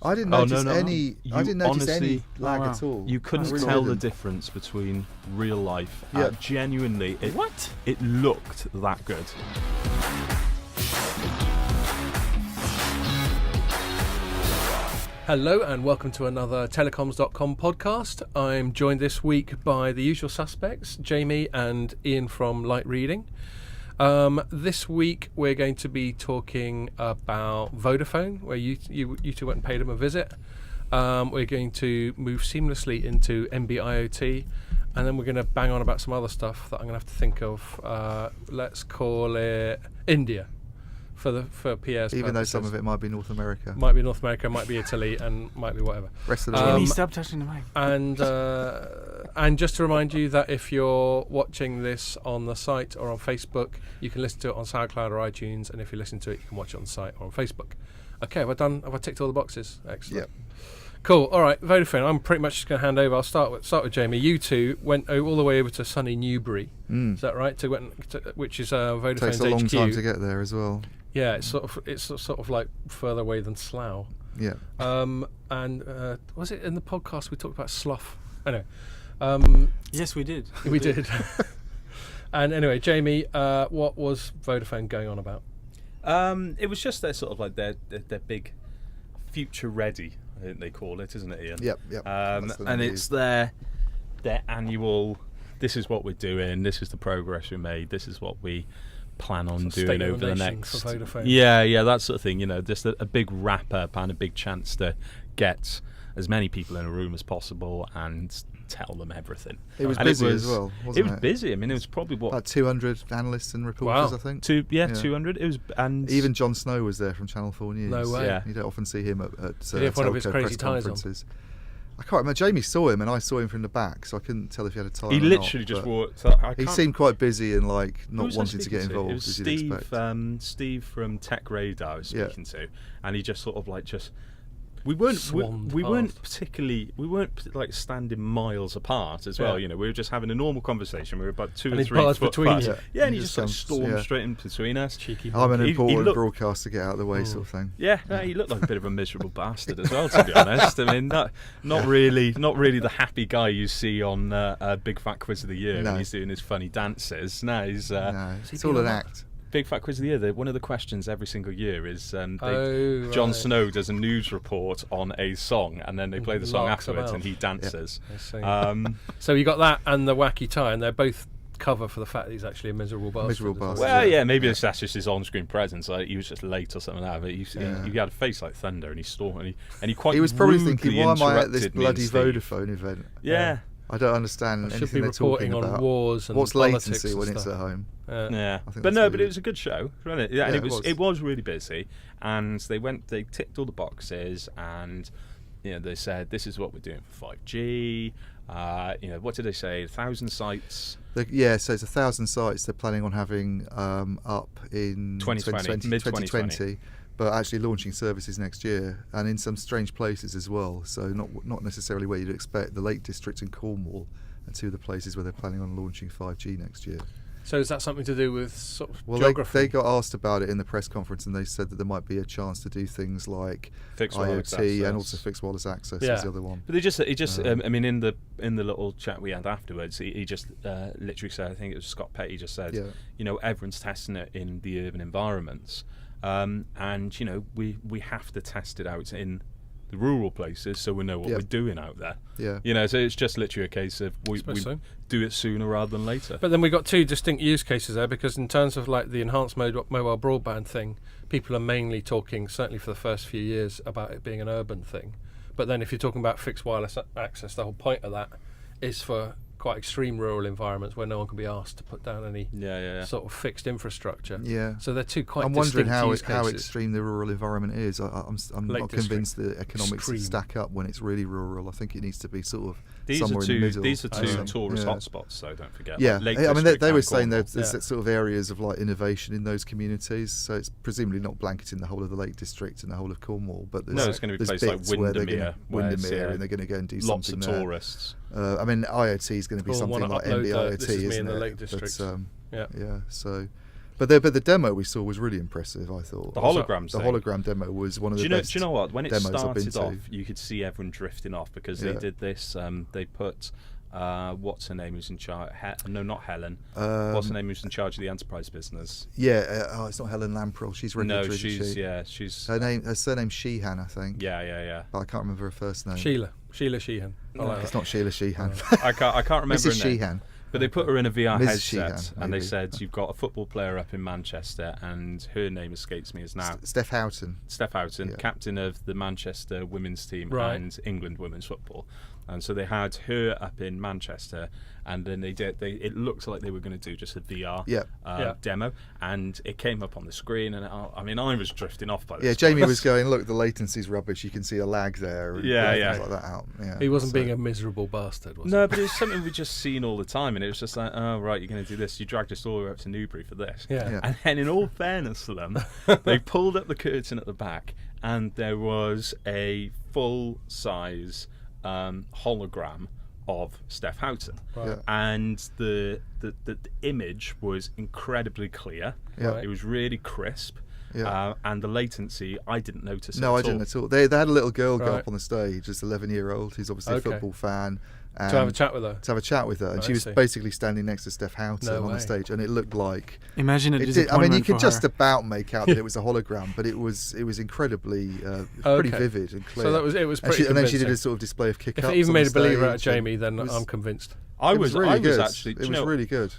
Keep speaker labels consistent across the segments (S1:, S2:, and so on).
S1: all.
S2: I didn't
S3: Oh,
S2: notice
S3: no.
S2: any. I didn't notice any lag at all.
S3: You couldn't
S2: Really
S3: tell the
S2: didn't.
S3: difference between real life.
S2: Yeah.
S3: Genuinely, it looked that good.
S1: Hello and welcome to another Telecoms.com podcast. I'm joined this week by the usual suspects, Jamie and Iain from Light Reading. This week we're going to be talking about Vodafone, where you two went and paid them a visit. We're going to move seamlessly into NB-IoT, and then we're going to bang on about some other stuff that I'm going to have to think of. Let's call it India. For Pierre's
S2: Even though
S1: purposes.
S2: some of it might be North America.
S1: Might be North America, might be Italy, and might be whatever.
S2: Rest of the
S1: Um,
S2: world.
S4: Stop touching the mic.
S1: And just to remind you that if you're watching this on the site or on Facebook, you can listen to it on SoundCloud or iTunes, and if you listen to it, you can watch it on the site or on Facebook. Okay, have I ticked all the boxes? Excellent.
S2: Yep.
S1: Cool. All right, Vodafone. I'm pretty much just going to hand over. I'll start with Jamie. You two went all the way over to sunny Newbury. Is that right? Which is Vodafone's
S2: Takes a long
S1: HQ.
S2: time to get there as well.
S1: Yeah, it's sort of like further away than Slough.
S2: Yeah.
S1: And was it in the podcast we talked about slough? Anyway.
S4: Yes, we did.
S1: We did. And anyway, Jamie, what was Vodafone going on about?
S3: It was just their sort of like their big future ready, I think they call it, isn't it, Iain?
S2: Yep.
S3: And it's their annual. This is what we're doing. This is the progress we made. This is what we plan on doing over the next.
S1: For Vodafone.
S3: Yeah, that sort of thing. You know, just a big wrap up and a big chance to get as many people in a room as possible and tell them everything.
S2: It was busy as well, wasn't it?
S3: It was busy. I mean, it was probably
S2: about 200 analysts and reporters,
S1: Wow.
S2: I think.
S3: 200. It was, and
S2: even Jon Snow was there from Channel 4 News.
S1: No way.
S3: Yeah.
S2: You don't often see him at
S1: Did he have one of his
S2: telco
S1: crazy
S2: press
S1: ties on?
S2: conferences. I can't remember. Jamie saw him, and I saw him from the back, so I couldn't tell if he had a tie.
S3: He
S2: or
S3: literally
S2: not,
S3: just
S2: but
S3: wore.
S2: He seemed quite busy and like
S3: Who
S2: not
S3: was I
S2: wanting to get
S3: speaking
S2: involved.
S3: It was
S2: as you'd expect.
S3: Steve from Tech Radar I was
S2: Yeah.
S3: speaking to, and he just sort of like we weren't like standing miles apart as well.
S1: Yeah.
S3: You know, we were just having a normal conversation. We were about 2
S1: And
S3: or
S1: he
S3: 3
S1: paused
S3: foot
S1: between
S3: back.
S1: you.
S3: Yeah, and he
S2: He
S3: just
S2: just
S3: like stormed
S2: yeah.
S3: straight in between us.
S1: Cheeky.
S2: I'm an
S3: He
S2: important
S3: looked-
S2: broadcaster, get out of the way, sort of thing.
S3: Yeah, he looked like a bit of a miserable bastard as well, to be honest. I mean, not really the happy guy you see on Big Fat Quiz of the Year
S2: No.
S3: when he's doing his funny dances. No, he's
S2: No, it's
S1: been
S2: all
S1: on
S2: an
S1: that?
S2: act.
S3: Big Fat Quiz of the Year. One of the questions every single year is Jon
S1: right.
S3: Snow does a news report on a song, and then they play the song
S1: Larks
S3: afterwards,
S1: about.
S3: and he dances.
S1: I see.
S3: So
S1: So you got that and the wacky tie, and they're both cover for the fact that he's actually a miserable bastard.
S2: Miserable
S1: as well.
S2: bastard.
S3: well,
S2: Yeah.
S3: yeah, maybe that's just his on-screen presence. Like he was just late or something like that. But he had a face like thunder, and he stormed, and he quite.
S2: He was probably
S3: rudely
S2: thinking, "Why am I at this
S3: interrupted me and
S2: bloody
S3: Steve."
S2: Vodafone event?
S3: Yeah.
S2: I don't understand
S1: I should
S2: anything
S1: be
S2: they're talking
S1: reporting on
S2: about.
S1: wars and
S2: What's
S1: politics
S2: latency
S1: and
S2: when it's
S1: stuff.
S2: at home?
S3: Yeah,
S2: I think
S3: but
S2: that's
S3: no,
S2: what
S3: but
S2: it
S3: it was a good show, wasn't it? Yeah, and
S2: Yeah,
S3: it was really busy, and they ticked all the boxes, and they said this is what we're doing for 5G. What did they say? 1,000 sites.
S2: So it's 1,000 sites they're planning on having up in
S3: 2020, mid-2020.
S2: but actually launching services next year, and in some strange places as well. So not necessarily where you'd expect. The Lake District in Cornwall, and 2 of the places where they're planning on launching 5G next year.
S1: So is that something to do with sort of
S2: Well,
S1: geography?
S2: they got asked about it in the press conference, and they said that there might be a chance to do things like
S3: Fixed wireless
S2: IoT and
S3: access.
S2: also fixed wireless access
S1: Yeah.
S2: is the other one.
S3: But he just I mean, in the little chat we had afterwards, he just literally said, I think it was Scott Petty just said,
S2: Yeah.
S3: Everyone's testing it in the urban environments, and we have to test it out in the rural places so we know what we're doing out there.
S2: Yeah.
S3: So it's just literally a case of we
S1: so.
S3: do it sooner rather than later.
S1: But then we've got 2 distinct use cases there, because in terms of like the enhanced mobile broadband thing, people are mainly talking, certainly for the first few years, about it being an urban thing. But then if you're talking about fixed wireless access, the whole point of that is for quite extreme rural environments where no one can be asked to put down any sort of fixed infrastructure.
S2: Yeah.
S1: So they're 2 quite
S2: I'm wondering
S1: distinct use
S2: how
S1: cases.
S2: extreme the rural environment is. I'm
S1: Lake
S2: not
S1: District.
S2: convinced the economics
S1: Extreme.
S2: stack up when it's really rural. I think it needs to be sort of
S3: These are
S2: somewhere in the middle.
S3: These are two tourist
S2: yeah.
S3: hotspots, though. Don't forget.
S2: Yeah,
S3: Like Lake
S2: I mean
S3: District
S2: they were
S3: and
S2: saying
S3: Cornwall.
S2: there's that sort of areas of like innovation in those communities. So it's presumably not blanketing the whole of the Lake District and the whole of Cornwall, but there's,
S3: it's going to be
S2: there's
S3: places like
S2: bits where they're gonna-
S3: Windermere,
S2: and they're going to go and do
S3: lots
S2: something
S3: of
S2: there.
S3: tourists.
S2: I mean, IoT is going to be
S1: People
S2: something
S1: wanna
S2: like
S1: upload
S2: NB-IoT,
S1: this is me
S2: isn't
S1: in the
S2: it?
S1: Lake District.
S2: But,
S1: Yeah.
S2: yeah. So But the demo we saw was really impressive, I thought.
S3: The holograms.
S2: The hologram demo was one of the best.
S3: Do you know what? When it
S2: demos I've been
S3: started
S2: to.
S3: off, you could see everyone drifting off because they did this. They put what's her name who's in charge? No, not Helen. What's her name who's in charge of the enterprise business?
S2: Yeah, it's not Helen Lamprell. She's regulatory.
S3: No, she's
S2: her surname's Sheehan, I think.
S3: Yeah.
S2: But I can't remember her first name.
S1: Sheila Sheehan.
S2: It's not Sheila Sheehan.
S3: I can't remember
S2: Mrs.
S3: her name.
S2: Sheehan.
S3: But they put her in a VR
S2: Ms.
S3: headset,
S2: Sheehan,
S3: and they
S2: maybe.
S3: said, you've got a football player up in Manchester, and her name escapes me as now.
S2: Steph Houghton.
S3: Steph Houghton,
S2: Yeah.
S3: captain of the Manchester women's team
S1: Right.
S3: and England women's football. And so they had her up in Manchester, and then it looked like they were going to do just a VR demo, and it came up on the screen, and I was drifting off by this.
S2: Yeah, Jamie was going, look, the latency's rubbish, you can see a lag there. And
S3: Yeah.
S2: things like that out. Yeah.
S1: He wasn't being a miserable bastard, was he?
S3: No, but it was something we'd just seen all the time, and it was just like, oh, right, you're going to do this. You dragged us all the way up to Newbury for this.
S1: Yeah.
S2: Yeah.
S3: And then, in all fairness to them, they pulled up the curtain at the back, and there was a full-size hologram of Steph Houghton.
S1: Right.
S2: Yeah.
S3: And the image was incredibly clear.
S2: Yeah.
S1: Right.
S3: It was really crisp.
S2: Yeah.
S3: And the latency, I didn't notice
S2: No, I didn't at all. They had a little girl go
S1: Right.
S2: up on the stage, this 11-year-old, who's obviously
S1: Okay.
S2: a football fan.
S1: To have a chat with her.
S2: To have a chat with her. And
S1: I
S2: she was
S1: see.
S2: basically standing next to Steph Houghton
S1: No
S2: on
S1: way.
S2: the stage, and it looked like...
S4: Imagine a
S2: I mean,
S4: disappointment
S2: you could
S4: for
S2: just
S4: her.
S2: about make out that it was a hologram, but it was incredibly pretty
S1: Okay.
S2: vivid and clear.
S1: So it was pretty
S2: and then she did a
S1: convincing.
S2: sort of display of kick-ups
S1: If it even
S2: on
S1: made
S2: the
S1: a believer out of
S2: stage, and
S1: Jamie, then
S2: it was-
S1: I'm convinced.
S3: I
S2: it
S3: was
S2: really good.
S3: actually.
S2: It was really good.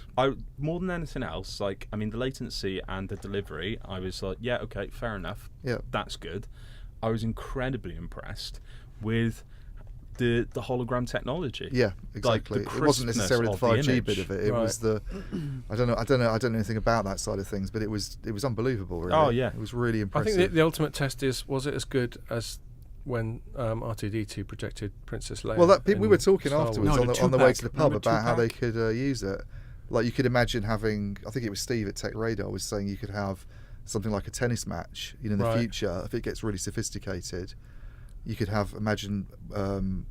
S3: More than anything else, like, I mean, the latency and the delivery, I was like, yeah, okay, fair enough.
S2: Yeah.
S3: That's good. I was incredibly impressed with the hologram technology.
S2: Yeah, exactly.
S3: Like, the
S2: it wasn't necessarily the
S3: crispness of the
S2: 5G bit
S3: image.
S2: of it. It
S1: Right.
S2: was the I don't know anything about that side of things, but it was unbelievable. Really.
S3: Oh, yeah.
S2: It was really
S1: I
S2: impressive.
S1: think the ultimate test is, was it as good as when R2D2 projected Princess Leia?
S2: Well, we
S1: in
S2: were talking
S1: Star
S2: afterwards
S1: Wars?
S4: No,
S2: on the way to the pub
S4: Remember
S2: about how they
S4: Tupac?
S2: could use it. Like, you could imagine having, I think it was Steve at Tech Radar was saying you could have something like a tennis match in the
S1: Right.
S2: future if it gets really sophisticated. You could imagine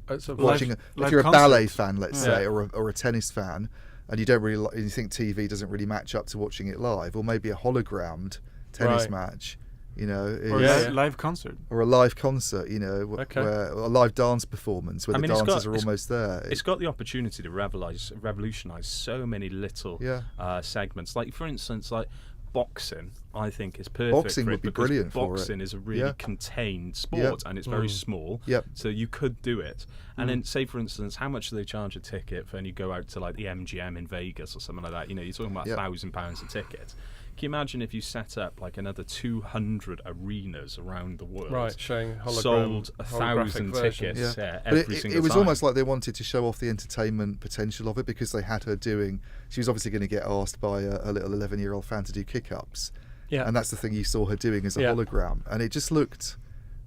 S1: It's a
S2: watching.
S4: live
S2: If you're a
S4: concert.
S2: ballet fan, let's
S1: Yeah.
S2: say, or a tennis fan, and you don't really you think TV doesn't really match up to watching it live, or maybe a hologrammed tennis
S1: Right.
S2: match, you know,
S4: Or
S1: Yeah,
S4: a
S1: yeah.
S4: live concert.
S2: or a live concert, you know,
S1: Okay.
S2: where a live dance performance where
S3: I
S2: the
S3: mean, it's
S2: dancers
S3: got-
S2: are almost there.
S3: It's got the opportunity to revolutionise so many little segments. Like, for instance, like boxing, I think is perfect.
S2: Boxing
S3: for
S2: would
S3: it
S2: be
S3: because
S2: brilliant for it.
S3: boxing is a really
S2: Yeah.
S3: contained sport,
S2: Yeah.
S3: and it's very small.
S2: Yep.
S3: So you could do it. And then, say for instance, how much do they charge a ticket for when you go out to like the MGM in Vegas or something like that? You know, you're talking about
S2: Yep.
S3: £1,000 a ticket. Can you imagine if you set up like another 200 arenas around the world?
S1: Right, showing
S3: sold
S1: holographic
S3: 1,000
S1: versions.
S3: tickets
S2: But
S3: every single
S2: it was
S3: time.
S2: almost like they wanted to show off the entertainment potential of it, because they had her doing. She was obviously going to get asked by a little 11-year-old fan to do kick-ups,
S1: Yeah.
S2: and that's the thing you saw her doing as a
S1: Yeah.
S2: hologram, and it just looked.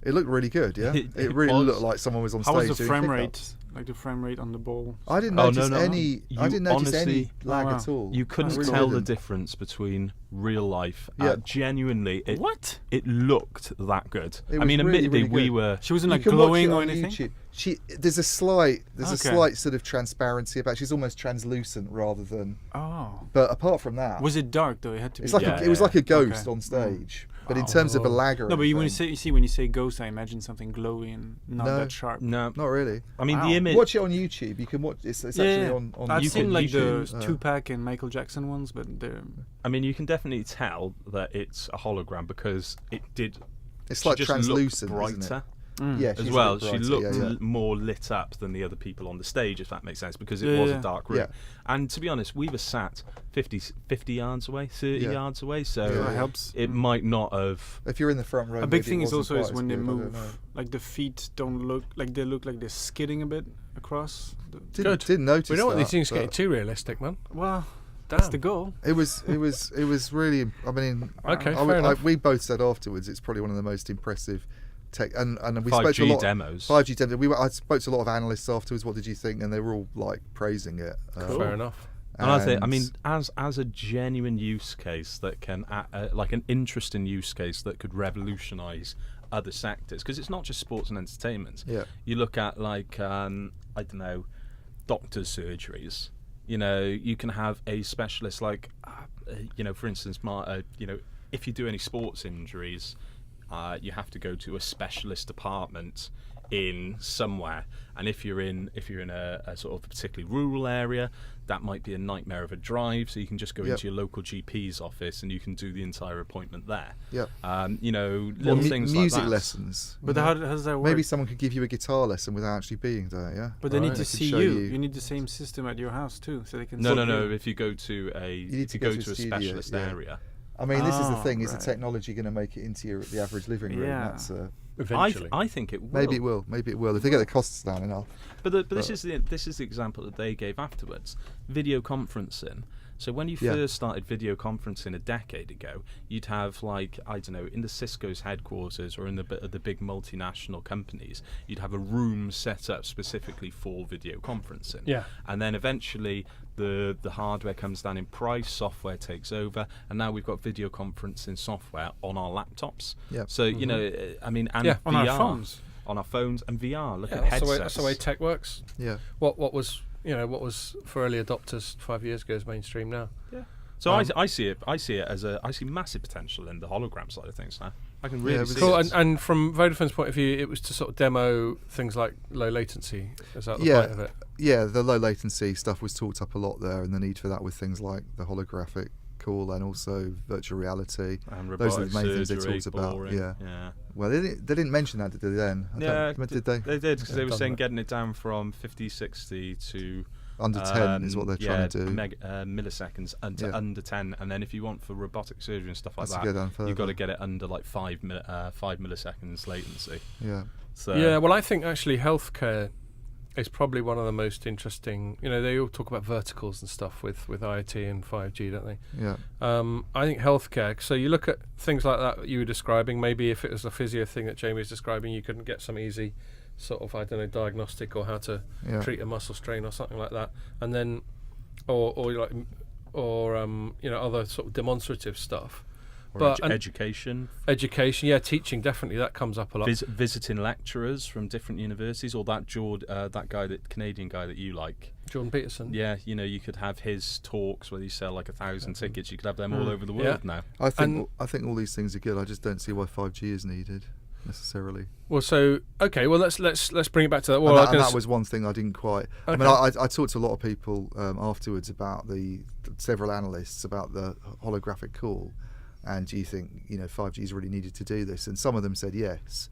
S2: It looked really good, yeah.
S3: It
S2: It really
S3: was.
S2: looked like someone was on
S4: How
S2: stage
S4: was the
S2: doing
S4: frame
S2: kick-ups.
S4: rate? Like the frame rate on the ball?
S2: I didn't
S3: Oh,
S2: notice
S3: no.
S2: any. I
S3: You
S2: didn't notice any
S3: honestly-
S2: lag
S4: Oh, wow.
S2: at all.
S3: You couldn't
S2: I really
S3: tell the
S2: didn't.
S3: difference between real life.
S2: Yeah.
S3: Genuinely,
S4: What?
S3: It looked that good.
S2: It
S3: I mean,
S2: was really,
S3: admittedly,
S2: really
S3: we
S2: good.
S3: were.
S4: She wasn't
S2: You
S4: like
S2: can watch
S4: glowing
S2: it
S4: or
S2: on
S4: anything?
S2: YouTube. There's a slight
S4: Okay.
S2: sort of transparency about. She's almost translucent rather than.
S4: Oh.
S2: But apart from that,
S4: Was it dark though? It had to be.
S2: it's like
S3: Yeah,
S2: it was like a ghost
S4: Okay.
S2: on stage. But in
S4: Wow.
S2: terms of a lag or
S4: No, but when you
S2: anything,
S4: when you say ghost, I imagine something glowy and not
S2: No.
S4: that sharp.
S3: No,
S2: not really.
S3: I mean
S4: Wow.
S3: the image.
S2: Watch it on YouTube. You can watch. It's actually on.
S4: I've
S3: you
S4: seen
S3: can-
S4: like
S3: you
S4: the
S2: can,
S4: Tupac and Michael Jackson ones, but they're
S3: I mean, you can definitely tell that it's a hologram because it did.
S2: It's
S3: she
S2: like
S3: just looked
S2: translucent,
S3: brighter
S2: isn't it?
S4: Mm.
S2: Yeah,
S3: as
S2: she's a
S3: well.
S2: bit
S3: She
S2: brighter,
S3: looked
S2: yeah, yeah.
S3: more lit up than the other people on the stage, if that makes sense, because it
S4: Yeah,
S3: was
S4: yeah.
S3: a dark room.
S2: Yeah.
S3: And to be honest, we were sat 50 yards away, 30
S2: Yeah.
S3: yards away, so
S2: Yeah.
S4: That helps.
S3: it might not have.
S2: If you're in the front row,
S4: A big
S2: maybe
S4: thing
S2: it
S4: is
S2: wasn't
S4: also
S2: quite
S4: is
S2: as
S4: when they
S2: good, I don't know.
S4: move, like the feet don't look like they look like they're skidding a bit across.
S2: Didn't notice.
S1: We don't want
S2: that,
S1: these things
S2: but
S1: getting too realistic, man.
S4: Well,
S1: Damn.
S4: that's the goal.
S2: It was really. I mean,
S1: Okay, fair enough.
S2: we both said afterwards it's probably one of the most impressive tech, and we
S3: 5G
S2: spoke to a lot
S3: demos.
S2: 5G demos. I spoke to a lot of analysts afterwards. What did you think? And they were all like praising it.
S1: Fair enough.
S3: And I think, I mean, as a genuine use case that can, like an interesting use case that could revolutionise other sectors, because it's not just sports and entertainment.
S2: Yeah.
S3: You look at like I don't know, doctors' surgeries. You know, you can have a specialist like for instance, if you do any sports injuries, you have to go to a specialist department in somewhere, and if you're in a sort of particularly rural area, that might be a nightmare of a drive, so you can just go into your local GP's office and you can do the entire appointment there. Little things like
S2: music
S3: that.
S2: lessons.
S4: But how does that work?
S2: Maybe someone could give you a guitar lesson without actually being there. Yeah,
S4: but they need to see
S2: show
S4: you.
S2: you.
S4: You need the same system at your house too, so they can.
S3: No. If you go to a specialist area.
S2: I mean, this is the thing: is the technology going to make it into the average living room?
S4: Yeah.
S2: That's
S1: eventually.
S3: I think it will.
S2: Maybe it will if they get the costs down enough.
S3: But this is the example that they gave afterwards. Video conferencing. So when you first started video conferencing a decade ago, you'd have in the Cisco's headquarters or in the big multinational companies, you'd have a room set up specifically for video conferencing.
S1: Yeah.
S3: And then eventually the hardware comes down in price, software takes over, and now we've got video conferencing software on our laptops.
S2: Yeah.
S3: So and VR,
S4: on our phones.
S3: On our phones and VR. Look at headsets.
S1: That's the way tech works.
S2: Yeah.
S1: What was for early adopters 5 years ago is mainstream now.
S3: Yeah. So I see it as I see massive potential in the hologram side of things now. I can really see
S1: cool.
S3: it.
S1: And from Vodafone's point of view, it was to sort of demo things like low latency. Is that the point of it?
S2: Yeah, the low latency stuff was talked up a lot there, and the need for that with things like the holographic call and also virtual reality.
S3: And
S2: those are the main things they
S3: surgery,
S2: talked about.
S3: boring.
S2: Yeah. Well, they didn't mention that, did they? Then did they?
S3: They did, because they were saying getting it down from 50, 60 to
S2: under 10 is what they're trying to do.
S3: Milliseconds under 10, and then if you want for robotic surgery and stuff like that, you've got to get it under 5 milliseconds latency.
S2: Yeah.
S3: So
S1: well, I think actually healthcare is probably one of the most interesting. They all talk about verticals and stuff with IoT and 5G, don't they?
S2: Yeah.
S1: I think healthcare. So you look at things like that you were describing. Maybe if it was a physio thing that Jamie was describing, you couldn't get some easy sort of diagnostic or how to treat a muscle strain or something like that, and then other sort of demonstrative stuff.
S3: Or education,
S1: teaching, definitely that comes up a lot.
S3: Visiting lecturers from different universities, or that Canadian guy that you like,
S1: Jordan Peterson.
S3: Yeah, you could have his talks where you sell 1,000 tickets. You could have them all over the world now.
S2: I think all these things are good. I just don't see why 5G is needed necessarily.
S1: Well, so okay. Well, let's bring it back to that. Well,
S2: and that was one thing I didn't quite. Okay. I mean, I talked to a lot of people afterwards about several analysts about the holographic call. And do you think 5G is really needed to do this? And some of them said yes.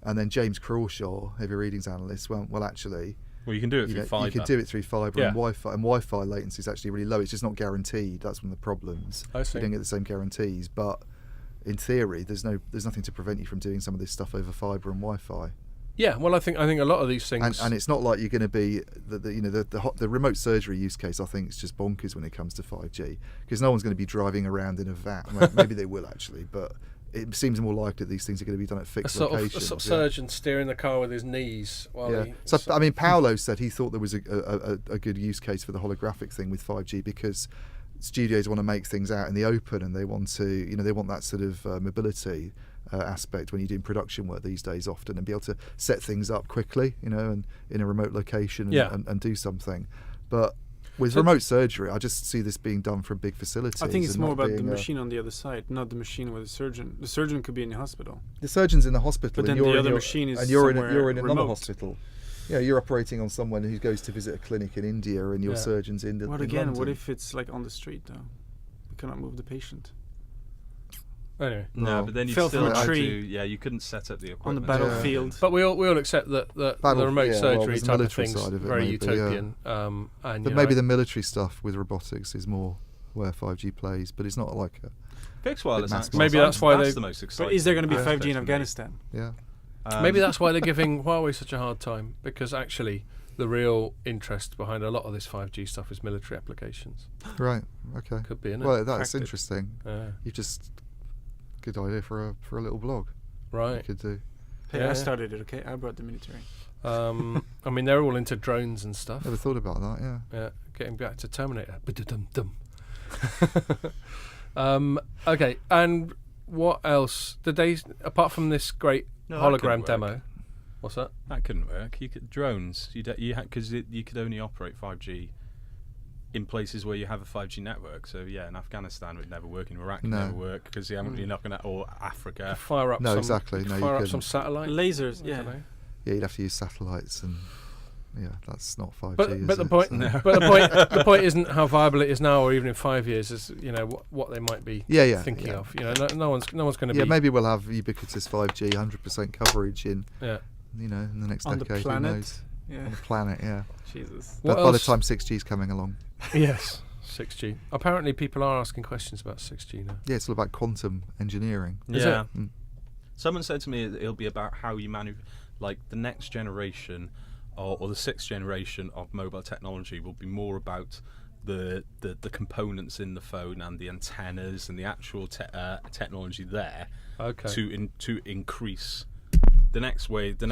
S2: And then James Crawshaw, heavy readings analyst, went, well, actually,
S3: you can do it through fibre.
S2: You can do it through fibre and Wi-Fi. And Wi-Fi latency is actually really low. It's just not guaranteed. That's one of the problems.
S1: I see.
S2: You don't get the same guarantees. But in theory, there's nothing to prevent you from doing some of this stuff over fibre and Wi-Fi.
S1: Yeah, well, I think a lot of these things,
S2: and it's not like you're going to be the remote surgery use case. I think it's just bonkers when it comes to 5G, because no one's going to be driving around in a van. Maybe they will actually, but it seems more likely that these things are going to be done at fixed locations.
S1: A sort of surgeon steering the car with his knees.
S2: So I mean, Paolo said he thought there was a good use case for the holographic thing with 5G, because studios want to make things out in the open, and they want to they want that sort of mobility aspect when you're doing production work these days often, and be able to set things up quickly, and in a remote location and do something. But with remote surgery, I just see this being done from big facilities.
S4: I think it's more about the machine on the other side, not the machine with the surgeon. The surgeon could be in the hospital.
S2: The surgeon's in the hospital,
S4: but then the other machine is
S2: you're in
S4: remote.
S2: another hospital. Yeah, you're operating on someone who goes to visit a clinic in India, and your surgeon's in London.
S4: What if it's on the street though? You cannot move the patient.
S1: Anyway,
S3: no, but then you still have to. Yeah, you couldn't set up the equipment
S4: on the battlefield.
S1: But we all accept that the remote surgery type of thing's very utopian. And
S2: but maybe the military stuff with robotics is more where 5G plays. But it's not like a
S3: fixed wireless access.
S1: Maybe that's why
S3: that's the most exciting.
S4: But is there going to be 5G in Afghanistan?
S2: Yeah.
S1: Maybe that's why they're giving Huawei such a hard time, because actually the real interest behind a lot of this 5G stuff is military applications.
S2: Right. Okay.
S1: Could be, innit?
S2: Well, that's interesting.
S1: Yeah.
S2: You just good idea for a little blog.
S1: Right.
S2: You could do.
S4: Hey, I started it. Okay, I brought the military.
S1: I mean, they're all into drones and stuff.
S2: Never thought about that. Yeah.
S1: Yeah. Getting back to Terminator. Okay. And what else did they? Apart from this great hologram demo, what's that?
S3: That couldn't work. You could drones. Because you could only operate 5G in places where you have a 5G network. So in Afghanistan it would never work, in Iraq it would never work because you're not going to, or Africa.
S1: Fire up some satellite
S4: lasers.
S2: Yeah, you'd have to use satellites, and that's not 5G.
S1: But the point isn't how viable it is now, or even in 5 years. Is what they might be thinking of. No one's going to be.
S2: Yeah, maybe we'll have ubiquitous 5G, 100% coverage in in the next
S4: on
S2: decade.
S4: The planet.
S2: Who knows?
S4: Yeah.
S2: On the planet, yeah.
S4: Jesus.
S2: But by the time 6G is coming along.
S1: Yes, 6G. Apparently people are asking questions about 6G now.
S2: Yeah, it's all about quantum engineering.
S1: Is it?
S3: Someone said to me it'll be about how you like the next generation or the sixth generation of mobile technology will be more about the components in the phone and the antennas and the actual technology there to increase the next way, the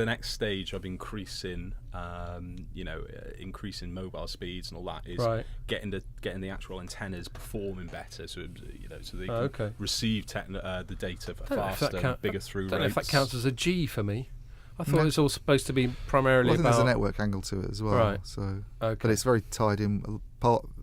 S3: next stage of increasing increasing mobile speeds and all that is getting the actual antennas performing better, so they can receive the data faster and bigger through rates.
S1: I don't know if that counts as a G for me. I thought it was all supposed to be primarily
S2: I think there's a network angle to it as well.
S1: Right.
S2: So, but it's very tied in.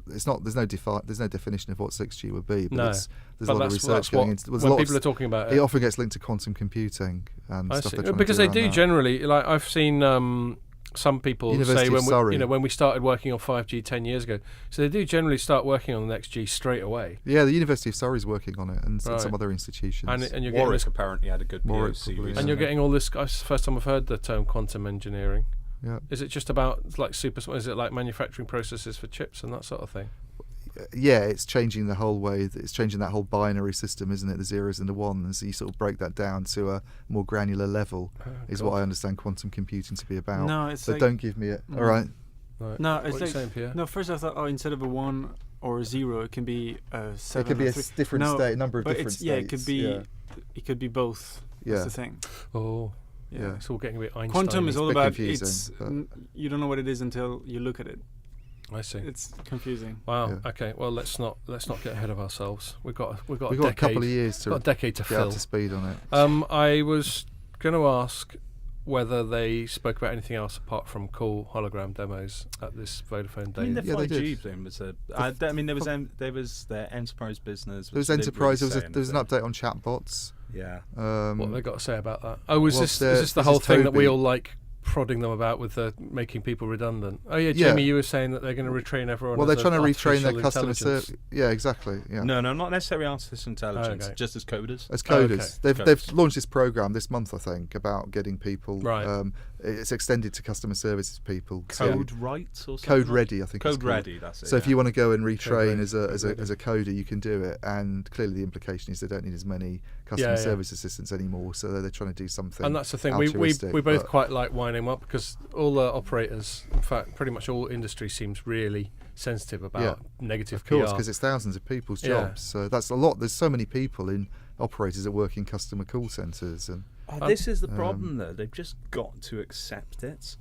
S2: It's not. There's no definition of what 6G would be. But there's a lot of research going into.
S1: When people are talking about it,
S2: it often gets linked to quantum computing and stuff.
S1: Because they do generally. Like I've seen some people say when we started working on 5G 10 years ago, so they do generally start working on the next G straight away.
S2: Yeah, the University of Surrey is working on it, and some other institutions.
S1: And you're
S3: Warwick apparently had a good POC recently.
S1: And you're getting all this. It's the first time I've heard the term quantum engineering.
S2: Yeah.
S1: Is it just about like is it like manufacturing processes for chips and that sort of thing?
S2: Yeah, it's changing the whole way. It's changing that whole binary system, isn't it? The zeros and the ones. So you sort of break that down to a more granular level. What I understand quantum computing to be about.
S4: No, it's
S2: but don't give me it. All right.
S4: No, it's
S1: what are you saying, Pierre?
S4: No. First I thought, instead of a 1 or a 0, it can be a 7.
S2: It could be a different state, number of different states.
S4: Yeah, it could be. It could be both.
S2: Yeah.
S4: That's the thing.
S1: Oh.
S2: Yeah.
S1: It's all getting a bit Einstein.
S4: Quantum is all about
S2: confusing,
S4: you don't know what it is until you look at it.
S1: I see.
S4: It's confusing.
S1: Wow.
S2: Yeah.
S1: Okay. Well, let's not get ahead of ourselves. We've got a
S2: couple of years to
S1: get
S2: get
S1: fill.
S2: up to speed on it.
S1: I was going to ask whether they spoke about anything else apart from cool hologram demos at this Vodafone day.
S3: I mean, the 5G
S2: they
S3: thing was there was their enterprise business.
S2: There was enterprise. There was an update on chatbots.
S3: Yeah.
S1: What have they got to say about that? Oh, was this the whole thing that we all like prodding them about with making people redundant? Oh yeah, Jamie, you were saying that they're going to retrain everyone.
S2: Well, they're trying to retrain their customer service. Yeah, exactly. Yeah.
S3: No, not necessarily artificial intelligence, just as coders.
S2: As coders, they've launched this program this month, I think, about getting people.
S1: Right.
S2: It's extended to customer services people.
S3: Code right or something.
S2: Code ready, I think.
S3: Code ready. That's it.
S2: So if you want to go and retrain as a coder, you can do it. And clearly, the implication is they don't need as many customer service assistants anymore. So they're trying to do something.
S1: And that's the thing. We both quite like winding them up because all the operators, in fact, pretty much all industry seems really sensitive about negative PR.
S2: Of course, because it's thousands of people's jobs. So that's a lot. There's so many people in operators that work in customer call centres and.
S3: This is the problem, though. They've just got to accept it.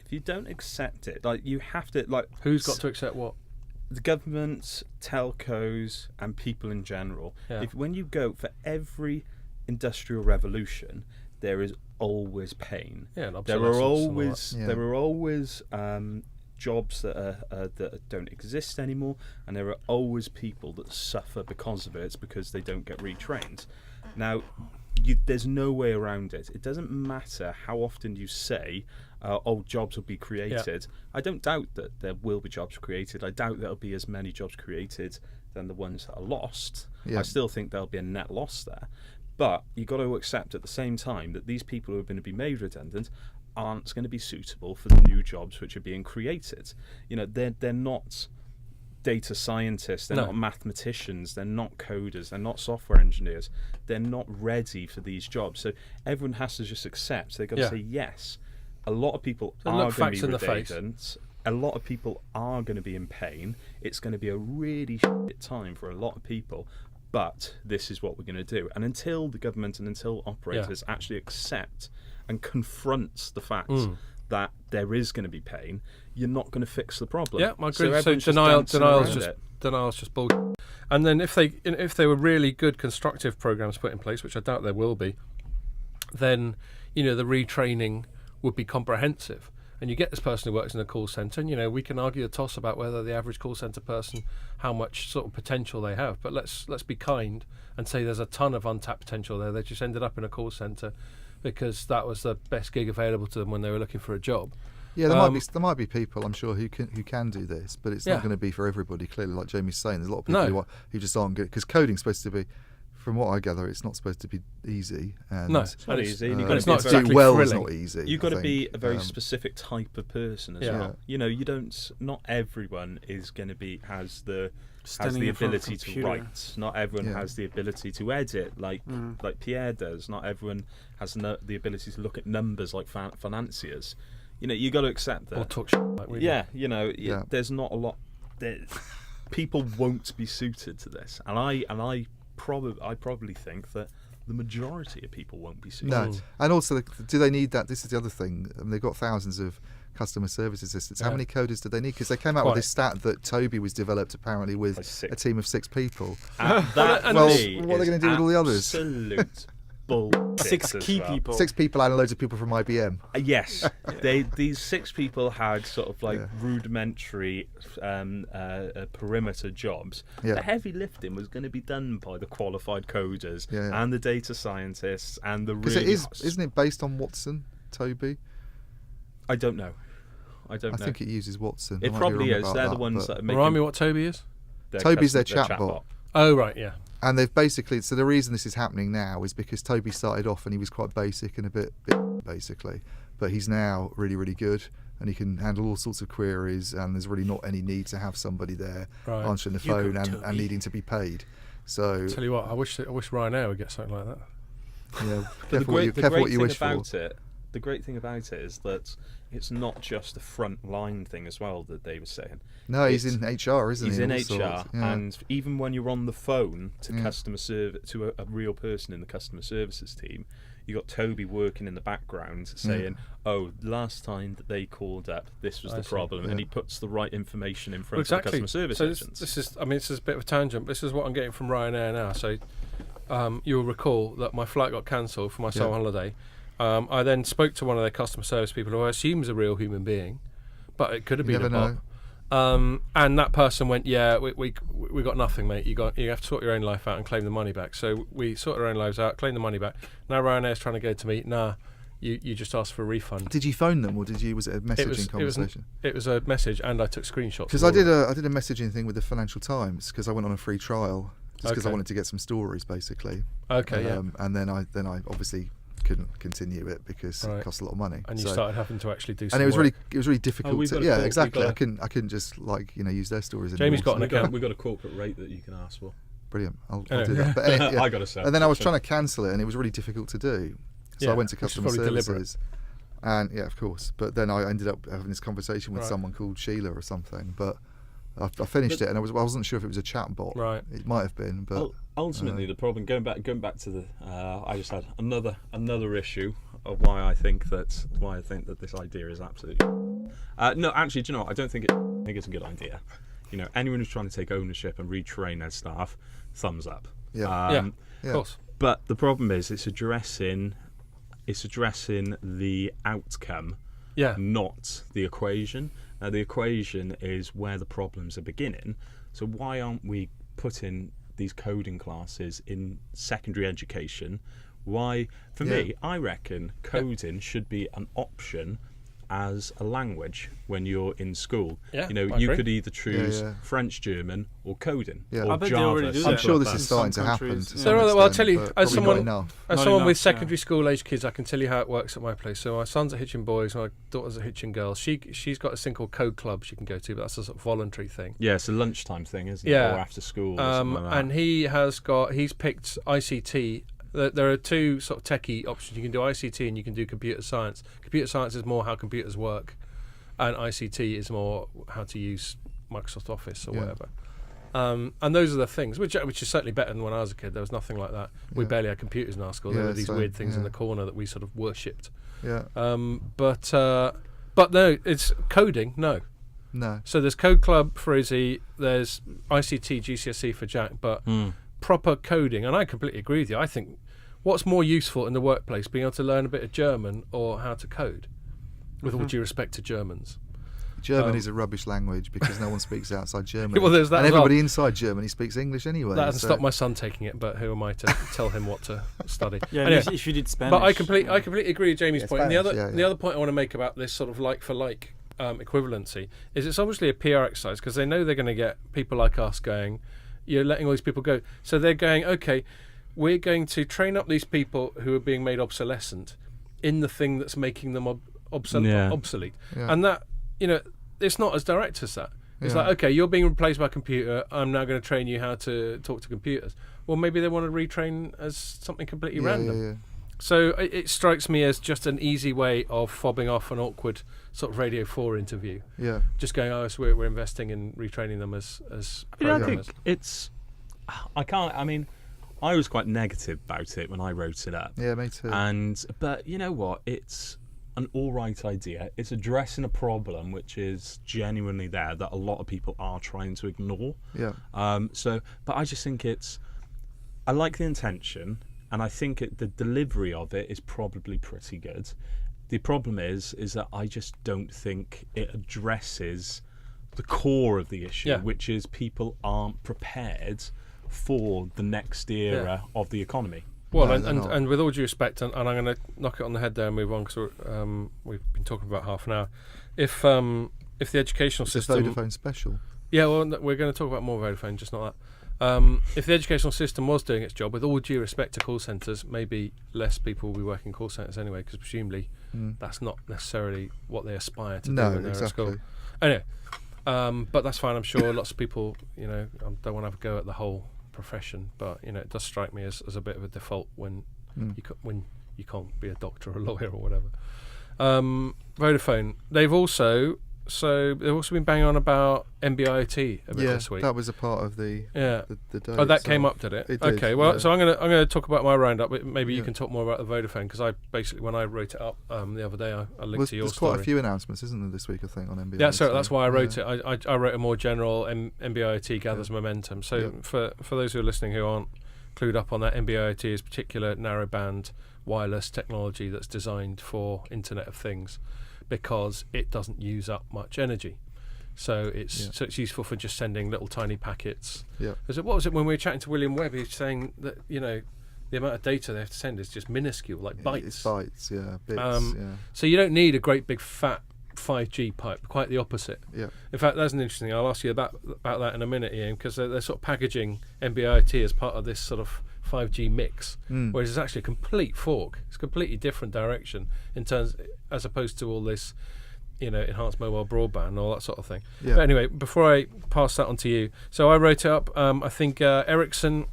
S3: If you don't accept it, you have to.
S1: Who's got to accept what?
S3: The government, telcos, and people in general. Yeah. When you go for every industrial revolution, there is always pain.
S1: Yeah,
S3: there are always jobs that don't exist anymore, and there are always people that suffer because of it because they don't get retrained. Now. There's no way around it. It doesn't matter how often you say, jobs will be created. Yeah. I don't doubt that there will be jobs created. I doubt there'll be as many jobs created than the ones that are lost. Yeah. I still think there'll be a net loss there. But you've got to accept at the same time that these people who are going to be made redundant aren't going to be suitable for the new jobs which are being created. They're not data scientists, they're not mathematicians, they're not coders, they're not software engineers, they're not ready for these jobs. So everyone has to just accept, they've got to say yes. A lot of people are going to be redundant, a lot of people are going to be in pain, it's going to be a really shit time for a lot of people, but this is what we're going to do. And until the government and until operators actually accept and confront the fact that there is going to be pain, you're not going to fix the problem.
S1: Yeah, I agree. So denial's just bullshit. And then if they were really good constructive programs put in place, which I doubt there will be, then the retraining would be comprehensive. and you get this person who works in a call centre, and we can argue a toss about whether the average call centre person, how much sort of potential they have. But let's be kind and say there's a ton of untapped potential there. They just ended up in a call centre because that was the best gig available to them when they were looking for a job.
S2: Yeah, there might be people, I'm sure, who can do this, but it's not going to be for everybody. Clearly, like Jamie's saying, there's a lot of people who just aren't good, because coding's supposed to be, from what I gather, it's not supposed to be easy. And
S3: no, it's not easy.
S1: It's not exactly
S2: well.
S1: It's
S2: not easy.
S3: You've got to be a very specific type of person as well. You don't. Not everyone is going to has the ability to write. Not everyone has the ability to edit, like Pierre does. Not everyone has the ability to look at numbers like financiers. You got to accept that.
S1: Or talk shit like we do.
S3: There's not a lot. People won't be suited to this, and I probably think that the majority of people won't be suited.
S2: No, and also, do they need that? This is the other thing. I mean, they've got thousands of customer service assistants. How many coders do they need? Because they came out with this stat that Toby was developed apparently with a team of 6 people.
S3: What
S2: are they going to do with all the others?
S3: Absolute bullshit.
S4: 6 key people.
S2: 6 people and loads of people from IBM.
S3: Yes, these 6 people had sort of like rudimentary perimeter jobs. The heavy lifting was going to be done by the qualified coders and the data scientists and the.
S2: Because isn't it based on Watson, Toby?
S3: I don't know. I
S2: think it uses Watson.
S3: It probably is. They're the ones that are making.
S1: Remind me what Toby is.
S2: Toby's their chatbot.
S1: Oh right, yeah.
S2: And they've basically, so the reason this is happening now is because Toby started off and he was quite basic and a bit basically, but he's now really, really good and he can handle all sorts of queries, and there's really not any need to have somebody there answering the phone and needing to be paid. So
S1: tell you what, I wish Ryanair would get something like that.
S2: Yeah, careful what you wish for.
S3: The great thing about it is that it's not just a front line thing as well that they were saying.
S2: No, he's in HR, isn't he?
S3: He's in HR, and even when you're on the phone to customer service to a real person in the customer services team, you got Toby working in the background saying, "Oh, last time that they called up, this was the problem," and he puts the right information in front of the customer service agents.
S1: This is a bit of a tangent. But this is what I'm getting from Ryanair now. So you'll recall that my flight got cancelled for my summer holiday. I then spoke to one of their customer service people who I assume is a real human being, but it could have been a bot. And that person went, we got nothing, mate. You have to sort your own life out and claim the money back. So we sorted our own lives out, claimed the money back. Now Ryanair's trying to go to me, you just asked for a refund.
S2: Did you phone them, or was it a messaging conversation?
S1: It was a message, and I took screenshots.
S2: Because I did a messaging thing with the Financial Times because I went on a free trial just because I wanted to get some stories, basically.
S1: Okay,
S2: and then I obviously couldn't continue it because it cost a lot of money.
S1: And you started having to actually do some
S2: and it was
S1: work.
S2: really difficult exactly. I couldn't just use their stories anymore.
S1: Jamie's got an account.
S3: We've got a corporate rate that you can ask for.
S2: Brilliant. I'll do that. But anyway,
S3: I got to say.
S2: And then I was trying to cancel it and it was really difficult to do. So I went to customer services. And of course. But then I ended up having this conversation with someone called Sheila or something. But I finished it and I wasn't sure if it was a chat bot.
S1: Right.
S2: It might have been, but
S3: ultimately the problem going back to the I just had another issue of why I think that this idea is absolutely no, actually, do you know what? I think it's a good idea. Anyone who's trying to take ownership and retrain their staff, thumbs up.
S1: Of course.
S3: But the problem is it's addressing the outcome, not the equation. Now the equation is where the problems are beginning. So why aren't we putting these coding classes in secondary education? Why, for me, I reckon coding should be an option as a language when you're in school. You could either choose French, German, or coding, or
S4: I bet
S3: Java.
S4: they already do
S2: I'm sure this is starting to happen.
S1: I'll tell you, as someone
S2: enough.
S1: with secondary school age kids, I can tell you how it works at my place. So my son's at Hitchin Boys, my daughter's at Hitchin Girls. She's got a thing called Code Club she can go to, but that's a sort of voluntary thing.
S3: Yeah, it's a lunchtime thing, isn't it? Or after school. Or something like that.
S1: And he's picked ICT. There are two sort of techie options. You can do ICT and you can do computer science. Computer science is more how computers work, and ICT is more how to use Microsoft Office or whatever. And those are the things, which is certainly better than when I was a kid. There was nothing like that. We barely had computers in our school. There were these weird things in the corner that we sort of worshipped. But no, it's coding. No. So there's Code Club for Izzy. There's ICT GCSE for Jack, but proper coding. And I completely agree with you. I think what's more useful in the workplace, being able to learn a bit of German or how to code? with all due respect to Germans.
S2: German is a rubbish language because no one speaks outside Germany.
S1: Well, there's that
S2: and
S1: as
S2: everybody
S1: well.
S2: inside Germany speaks English anyway.
S1: That hasn't stopped my son taking it, but who am I to tell him what to study?
S4: Yeah,
S1: anyway,
S4: if you did Spanish.
S1: but I completely agree with Jamie's point.
S2: Spanish,
S1: And the other point I want to make about this sort of like for like equivalency is it's obviously a PR exercise because they know they're going to get people like us going, you're letting all these people go. So they're going, okay, we're going to train up these people who are being made obsolescent in the thing that's making them obsolete.
S2: Yeah.
S1: And that, it's not as direct as that. It's like, okay, you're being replaced by a computer. I'm now going to train you how to talk to computers. Well, maybe they want to retrain as something completely random.
S2: Yeah.
S1: So it strikes me as just an easy way of fobbing off an awkward sort of Radio 4 interview.
S2: Yeah.
S1: Just going, so we're investing in retraining them as programmers.
S3: I think I was quite negative about it when I wrote it up.
S2: Yeah, me too.
S3: But you know what? It's an all right idea. It's addressing a problem which is genuinely there that a lot of people are trying to ignore.
S2: Yeah.
S3: But I just think I like the intention, and I think the delivery of it is probably pretty good. The problem is that I just don't think it addresses the core of the issue, which is people aren't prepared for the next era of the economy.
S1: Well, and with all due respect, and I'm going to knock it on the head there and move on because we've been talking about half an hour. If the educational system,
S2: Vodafone special.
S1: Yeah, well, we're going to talk about more Vodafone, just not that. If the educational system was doing its job, with all due respect to call centres, maybe less people will be working call centres anyway, because presumably that's not necessarily what they aspire to do when they're at school. Anyway, but that's fine. I'm sure lots of people, don't want to have a go at the whole profession, but it does strike me as a bit of a default when you can't be a doctor or a lawyer or whatever. Vodafone, they've also been banging on about NB-IoT a bit this week.
S2: That was a part of the day.
S1: Oh, that came up, did it?
S2: It
S1: okay,
S2: did,
S1: well, so I'm gonna talk about my roundup. But maybe you can talk more about the Vodafone because I basically, when I wrote it up the other day, I linked to your
S2: There's
S1: story.
S2: quite a few announcements, isn't there, this week? I think on NB-IoT.
S1: Yeah, so that's why I wrote it. I wrote a more general NB-IoT gathers momentum. So for those who are listening who aren't clued up on that, NB-IoT is particular narrowband wireless technology that's designed for Internet of Things because it doesn't use up much energy. So it's useful for just sending little tiny packets. Yeah. What was it when we were chatting to William Webb? He was saying that the amount of data they have to send is just minuscule, like bytes.
S2: It's bytes, bits.
S1: So you don't need a great big fat 5G pipe. Quite the opposite. Yeah. In fact, that's an interesting. I'll ask you about that in a minute, Ian, because they're sort of packaging NB-IoT as part of this sort of 5G mix, whereas it's actually a complete fork. It's a completely different direction in terms, as opposed to all this, enhanced mobile broadband and all that sort of thing. Yeah. But anyway, before I pass that on to you, so I wrote it up. I think Ericsson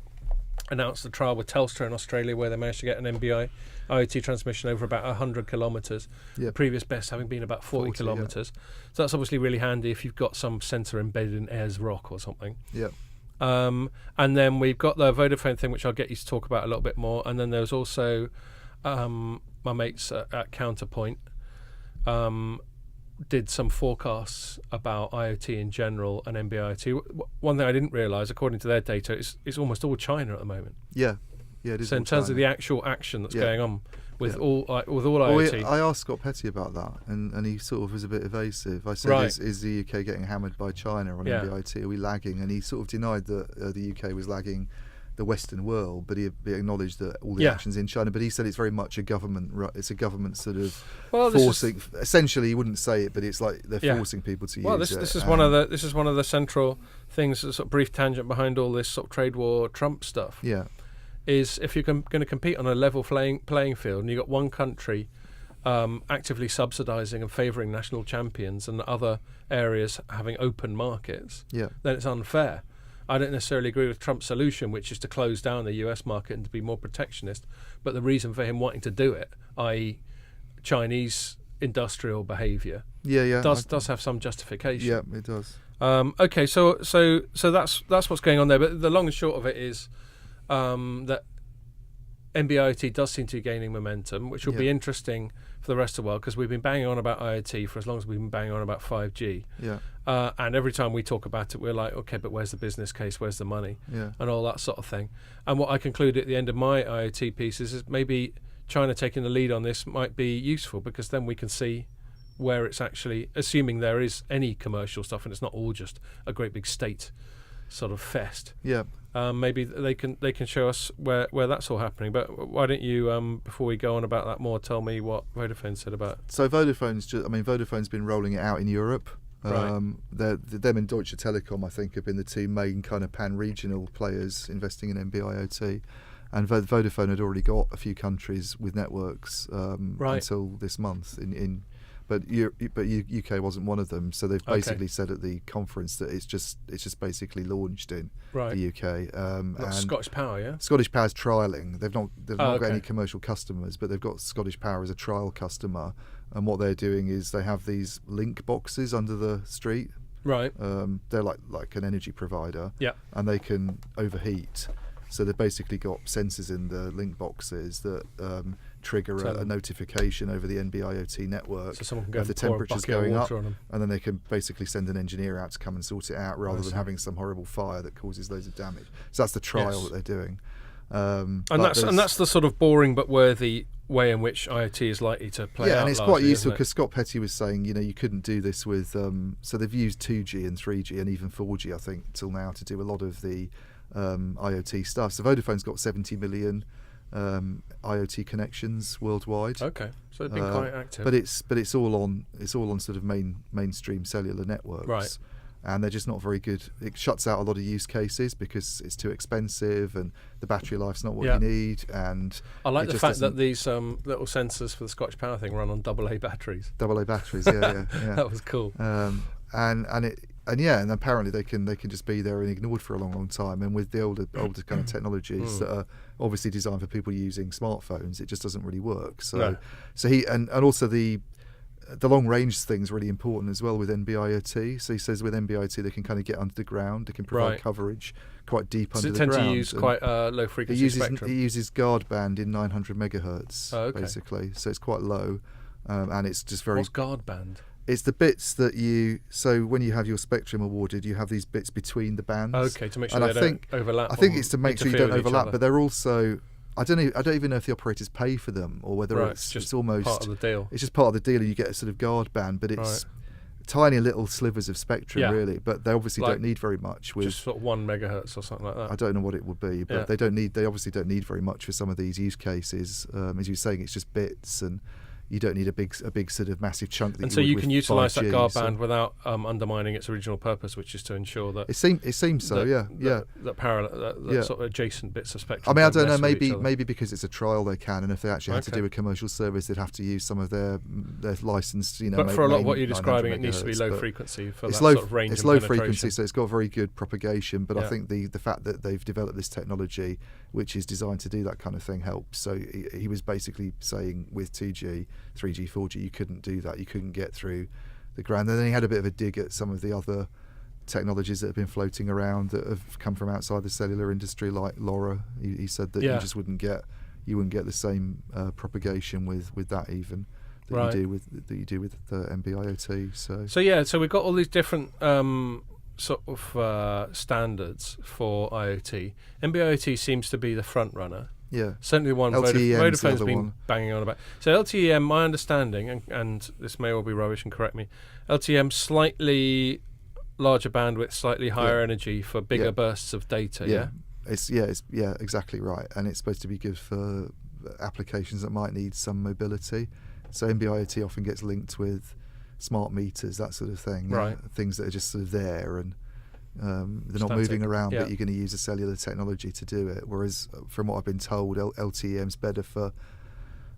S1: announced the trial with Telstra in Australia where they managed to get an NB-IoT transmission over about 100 kilometres. The previous best having been about 40 kilometres. So that's obviously really handy if you've got some sensor embedded in Ayers Rock or something. Yeah. And then we've got the Vodafone thing, which I'll get you to talk about a little bit more. And then there's also my mates at Counterpoint did some forecasts about IoT in general and NB-IoT. One thing I didn't realise, according to their data, it's almost all China at the moment. Yeah, it is. So in terms of the actual action that's going on with all IoT.
S2: I asked Scott Petty about that, and he sort of was a bit evasive. I said, is the UK getting hammered by China on NB-IoT? Are we lagging? And he sort of denied that the UK was lagging the Western world, but he acknowledged that all the actions in China. But he said it's very much a government. It's a government sort of forcing. Essentially, he wouldn't say it, but it's like they're forcing people to use it.
S1: Well, this is one of the central things. A sort of brief tangent behind all this sort of trade war Trump stuff. Yeah, is if you're going to compete on a level playing field, and you've got one country actively subsidising and favouring national champions, and other areas having open markets, then it's unfair. I don't necessarily agree with Trump's solution, which is to close down the US market and to be more protectionist. But the reason for him wanting to do it, i.e. Chinese industrial behaviour, does have some justification.
S2: Yeah, it does.
S1: Okay, so that's what's going on there. But the long and short of it is that NB-IoT does seem to be gaining momentum, which will be interesting for the rest of the world, because we've been banging on about IoT for as long as we've been banging on about 5G. Yeah. And every time we talk about it, we're like, okay, but where's the business case? Where's the money? Yeah. And all that sort of thing. And what I conclude at the end of my IoT pieces is maybe China taking the lead on this might be useful, because then we can see where it's actually, assuming there is any commercial stuff and it's not all just a great big state sort of fest.
S2: Yeah.
S1: Maybe they can show us where that's all happening. But why don't you, before we go on about that more, tell me what Vodafone said about.
S2: So Vodafone's been rolling it out in Europe.
S1: Right.
S3: Them and Deutsche Telekom, I think, have been the two main kind of pan-regional players investing in NB-IoT. And Vodafone had already got a few countries with networks until this month. But UK wasn't one of them. So they've basically said at the conference that it's just basically launched in the UK.
S1: Scottish Power, yeah.
S2: Scottish Power's trialling. They've not got any commercial customers, but they've got Scottish Power as a trial customer. And what they're doing is they have these link boxes under the street.
S1: Right.
S2: They're like an energy provider.
S1: Yeah.
S2: And they can overheat. So they've basically got sensors in the link boxes that trigger a notification over the NB-IoT network
S1: so someone can go
S2: of the temperatures going up,
S1: and
S2: then they can basically send an engineer out to come and sort it out rather than having some horrible fire that causes loads of damage. So that's the trial that they're doing.
S1: And that's the sort of boring but worthy way in which IoT is likely to play out.
S2: Yeah, and it's quite useful because Scott Petty was saying, you couldn't do this with. So they've used 2G and 3G and even 4G, I think, till now to do a lot of the IoT stuff. So Vodafone's got 70 million IoT connections worldwide.
S1: Okay, so it's been quite active.
S2: But it's all on sort of mainstream cellular networks.
S1: Right.
S2: And they're just not very good. It shuts out a lot of use cases because it's too expensive and the battery life's not what you need. And
S1: I like the fact that these little sensors for the Scottish Power thing run on AA batteries.
S2: AA batteries, yeah.
S1: That was cool.
S2: And apparently they can just be there and ignored for a long, long time. And with the older kind of technologies that are obviously designed for people using smartphones, it just doesn't really work. So he and also the long range thing's really important as well with NB-IoT. So he says with NB-IoT they can kind of get under the ground, they can provide coverage quite deep under the ground.
S1: Does it tend to use quite a low frequency spectrum?
S2: It uses guard band in 900 megahertz basically, so it's quite low, and it's just very.
S1: What's guard band?
S2: It's the bits that so when you have your spectrum awarded, you have these bits between the bands.
S1: Okay, to make sure they don't overlap.
S2: I think it's to make sure you don't overlap, but they're also. I don't even know if the operators pay for them or whether it's almost
S1: part of the deal.
S2: It's just part of the deal, and you get a sort of guard band, but it's tiny little slivers of spectrum, really. But they obviously don't need very much. With
S1: just sort of 1 megahertz or something like that.
S2: I don't know what it would be, but they obviously don't need very much for some of these use cases. As you were saying, it's just bits, and you don't need a big sort of massive chunk.
S1: And so you can utilise that guard band without undermining its original purpose, which is to ensure that
S2: it seems so.
S1: That parallel, that sort of adjacent bits of spectrum.
S2: I mean, I don't know. Maybe because it's a trial they can, and if they actually had to do a commercial service, they'd have to use some of their licensed.
S1: But for a lot of what you're describing, it needs to be low frequency for that
S2: sort
S1: of range.
S2: It's low frequency, so it's got very good propagation. But I think the fact that they've developed this technology, which is designed to do that kind of thing, helps. So he was basically saying with 2G, 3G, 4G, you couldn't do that. You couldn't get through the ground. And then he had a bit of a dig at some of the other technologies that have been floating around that have come from outside the cellular industry, like LoRa. He said that you just wouldn't get the same propagation with that even that you do with the NB-IoT.
S1: So we've got all these different sort of standards for IoT. NB-IoT seems to be the front runner.
S2: Yeah,
S1: certainly one Vodafone's been banging on about. So LTE-M, my understanding, and this may all be rubbish and correct me, LTE-M slightly larger bandwidth, slightly higher energy for bigger bursts of data. Yeah,
S2: it's exactly right, and it's supposed to be good for applications that might need some mobility. So NB-IoT often gets linked with smart meters, that sort of thing.
S1: Right,
S2: things that are just sort of there and. They're not moving around, but you're going to use a cellular technology to do it. Whereas, from what I've been told, LTE-M's better for,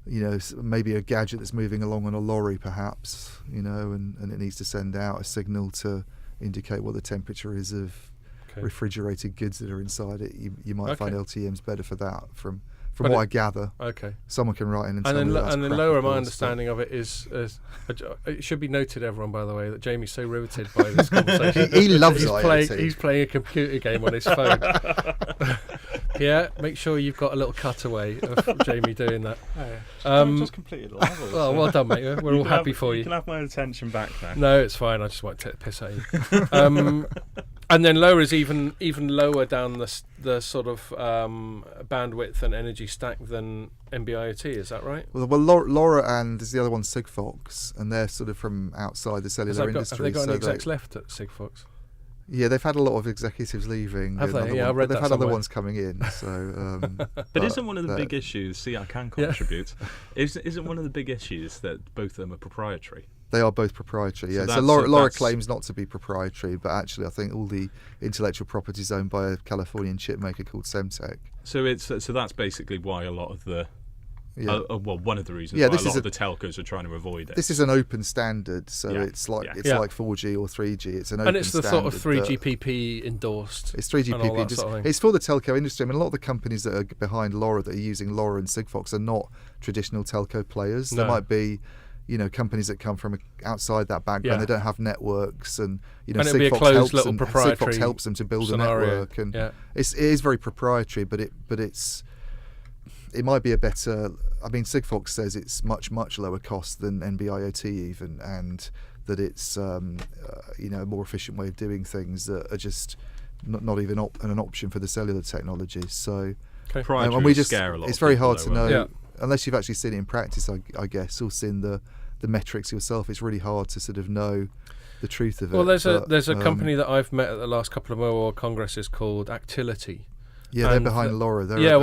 S2: maybe a gadget that's moving along on a lorry, perhaps, and it needs to send out a signal to indicate what the temperature is of refrigerated goods that are inside it. You might find LTE-M's better for that. From what I gather, someone can write in and tell me that's
S1: and then
S2: crap,
S1: lower, my understanding of it is, it should be noted, everyone, by the way, that Jamie's so riveted by this conversation.
S2: he loves IoT.
S1: He's playing a computer game on his phone. Yeah, make sure you've got a little cutaway of Jamie doing that.
S3: I just completed levels.
S1: Well done, mate. We're all happy for you.
S3: You can have my attention back now.
S1: No, it's fine. I just won't take the piss at you. And then lower is even lower down the sort of bandwidth and energy stack than NB-IoT. Is that right?
S2: Well, LoRa and there's the other one, Sigfox, and they're sort of from outside the cellular industry.
S1: Have they got any execs left at Sigfox?
S2: Yeah, they've had a lot of executives leaving.
S1: Have they? Yeah, I read that.
S2: They've had
S1: somewhere.
S2: other ones coming in. So,
S3: but isn't one of the big issues? See, I can contribute. Isn't one of the big issues that both of them are proprietary?
S2: They are both proprietary, yeah. So LoRa claims not to be proprietary, but actually I think all the intellectual property is owned by a Californian chip maker called Semtech.
S3: So that's basically why a lot of the one of the reasons why a lot of the telcos are trying to avoid it.
S2: This is an open standard, so it's like 4G or 3G. It's an open standard.
S1: And it's the sort of 3GPP endorsed.
S2: It's 3GPP.
S1: Sort of
S2: it's for the telco industry. I mean, a lot of the companies that are behind LoRa that are using LoRa and Sigfox are not traditional telco players.
S1: No.
S2: There might be companies that come from outside that background. They don't have networks, and
S1: Sigfox
S2: helps them to build
S1: scenario.
S2: a network, and it is very proprietary. But it might be a better. I mean, Sigfox says it's much lower cost than NB-IoT even, and that it's a more efficient way of doing things that are just not even an option for the cellular technology. So,
S3: and we just scare a lot.
S2: It's very hard to know. Unless you've actually seen it in practice, I guess, or seen the metrics yourself. It's really hard to sort of know the truth of it.
S1: Well, there's a company that I've met at the last couple of Mobile Congresses called Actility.
S2: Yeah, they're behind LoRa.
S1: They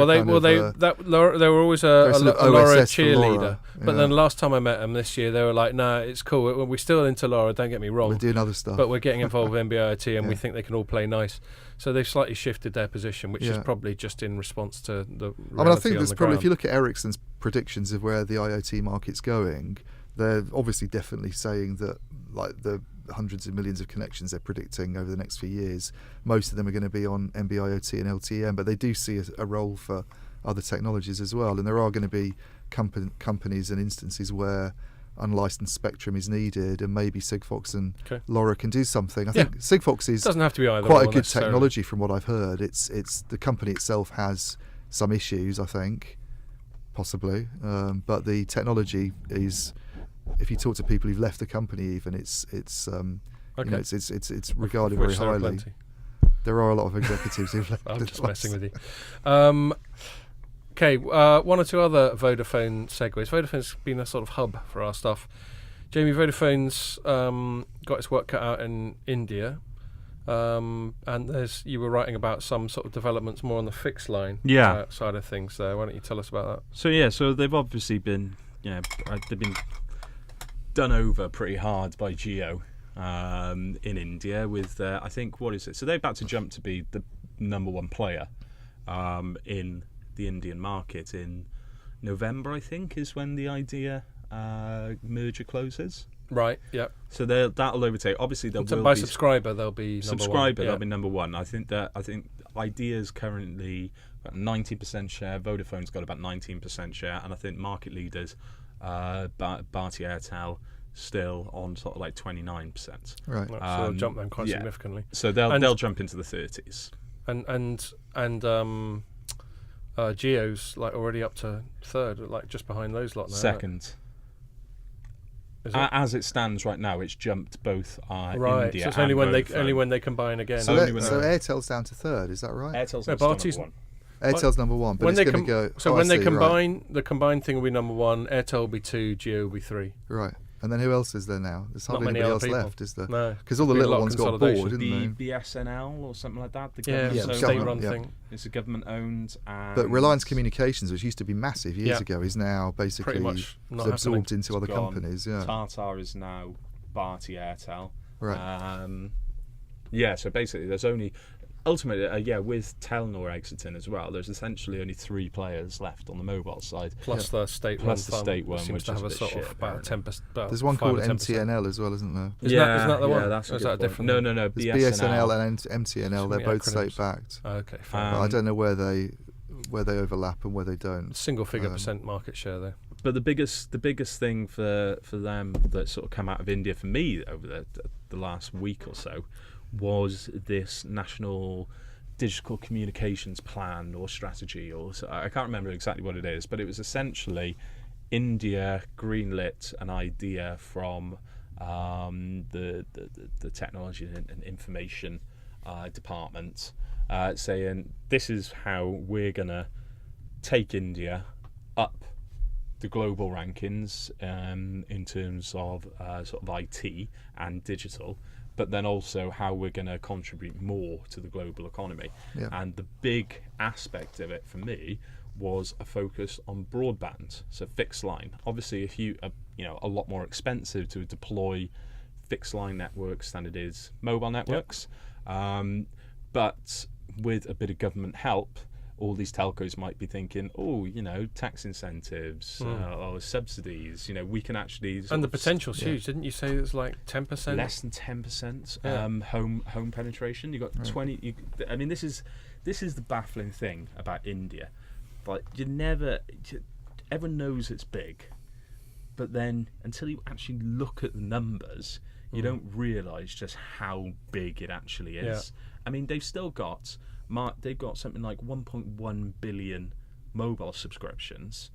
S1: were always a LoRa cheerleader. But then last time I met them this year, they were like, "Nah, it's cool. We're still into LoRa. Don't get me wrong.
S2: We're doing other stuff,
S1: but we're getting involved with NB-IoT, and we think they can all play nice." So they've slightly shifted their position, which is probably just in response to the.
S2: I think there's probably, if you look at Ericsson's predictions of where the IoT market's going, they're obviously definitely saying that, like, the hundreds of millions of connections they're predicting over the next few years, most of them are going to be on NB-IoT and LTE-M, but they do see a role for other technologies as well, and there are going to be companies and instances where unlicensed spectrum is needed, and maybe Sigfox and LoRa can do something. I think Sigfox is
S1: doesn't have to be either
S2: quite a good technology from what I've heard. It's the company itself has some issues, I think, possibly, but the technology is. If you talk to people who've left the company, even it's regarded very highly. There are a lot of executives who've left.
S1: I'm just messing with you. Okay, one or two other Vodafone segues. Vodafone's been a sort of hub for our stuff. Jamie, Vodafone's got its work cut out in India, and you were writing about some sort of developments more on the fixed line side of things there. Why don't you tell us about that?
S3: So they've obviously been they've been done over pretty hard by Jio in India with I think, what is it? So they're about to jump to be the number one player in the Indian market in November, I think, is when the Idea merger closes.
S1: Right. Yeah.
S3: So that'll overtake. Obviously,
S1: by subscriber they'll be
S3: they'll be number one. I think Idea's currently got 90% share. Vodafone's got about 19% share, and I think market leaders. Bharti Airtel still on sort of like 29%.
S2: Right.
S1: So they'll jump then quite significantly.
S3: So they'll jump into the 30s.
S1: And Geo's like already up to third, like just behind those lot now.
S3: Second. As it stands right now, it's jumped both
S1: right.
S3: India
S1: so it's only
S3: and
S1: when they combine again.
S2: So Airtel's down to third, is that right?
S3: Airtel's
S1: Bharti's
S3: number one.
S2: Airtel's number one, but
S1: when
S2: it's going to go.
S1: So when they combine, the combined thing will be number one. Airtel will be 2, Geo will be 3.
S2: Right. And then who else is there now? There's hardly
S1: anybody
S2: else
S1: people.
S2: left, is there?
S1: No.
S2: Because all the little ones got bought, didn't they?
S3: BSNL or something like that.
S1: The state-run thing.
S3: It's a government-owned.
S2: But Reliance Communications, which used to be massive years ago, is now basically absorbed into other companies. Yeah.
S3: Tata is now Bharti Airtel.
S2: Right.
S3: So basically, there's only. Ultimately, with Telenor exiting as well, there's essentially only 3 players left on the mobile side.
S1: Plus the state one, which
S3: to have
S1: a sort of about 10%.
S2: There's one called MTNL as well, isn't there?
S1: Isn't that the one?
S3: That's
S1: is that different?
S3: No.
S2: BSNL and MTNL, they're both state-backed.
S1: Okay,
S2: fine. I don't know where they overlap and where they don't.
S1: Single-figure percent market share there.
S3: But the biggest thing for them that sort of come out of India for me over the last week or so was this national digital communications plan or strategy, or I can't remember exactly what it is, but it was essentially India greenlit an idea from the technology and information department, saying this is how we're going to take India up the global rankings in terms of sort of IT and digital, but then also how we're going to contribute more to the global economy.
S2: Yeah.
S3: And the big aspect of it for me was a focus on broadband, so fixed line. Obviously, a lot more expensive to deploy fixed line networks than it is mobile networks. Yep. But with a bit of government help, all these telcos might be thinking, tax incentives or subsidies. We can actually.
S1: And the potential's huge, didn't you say it's like 10%?
S3: Less than 10% home penetration. You got 20. This is the baffling thing about India. Like everyone knows it's big, but then until you actually look at the numbers, you don't realise just how big it actually is. Yeah. They've still got. They've got something like 1.1 billion mobile subscriptions.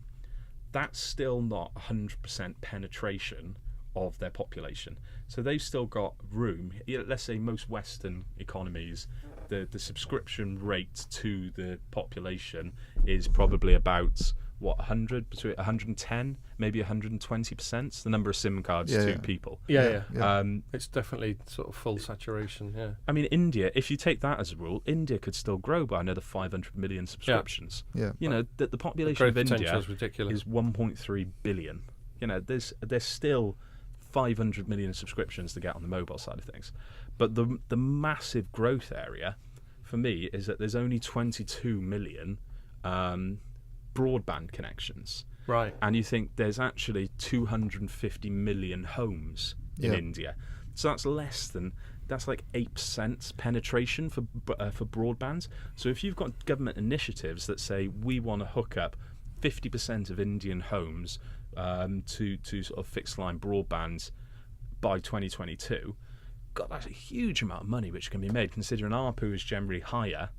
S3: That's still not 100% penetration of their population. So they've still got room. Let's say most Western economies, the subscription rate to the population is probably about 100, between 110, maybe 120%, the number of SIM cards to people.
S1: Yeah. It's definitely sort of full saturation,
S3: India, if you take that as a rule, India could still grow by another 500 million subscriptions.
S2: Yeah.
S3: The population of India
S1: is ridiculous.
S3: Is 1.3 billion. There's still 500 million subscriptions to get on the mobile side of things. But the massive growth area, for me, is that there's only 22 million broadband connections.
S1: Right.
S3: And you think there's actually 250 million homes in India. So that's like 8% penetration for broadband. So if you've got government initiatives that say we want to hook up 50% of Indian homes to sort of fixed line broadband by 2022, God, that's a huge amount of money which can be made, considering ARPU is generally higher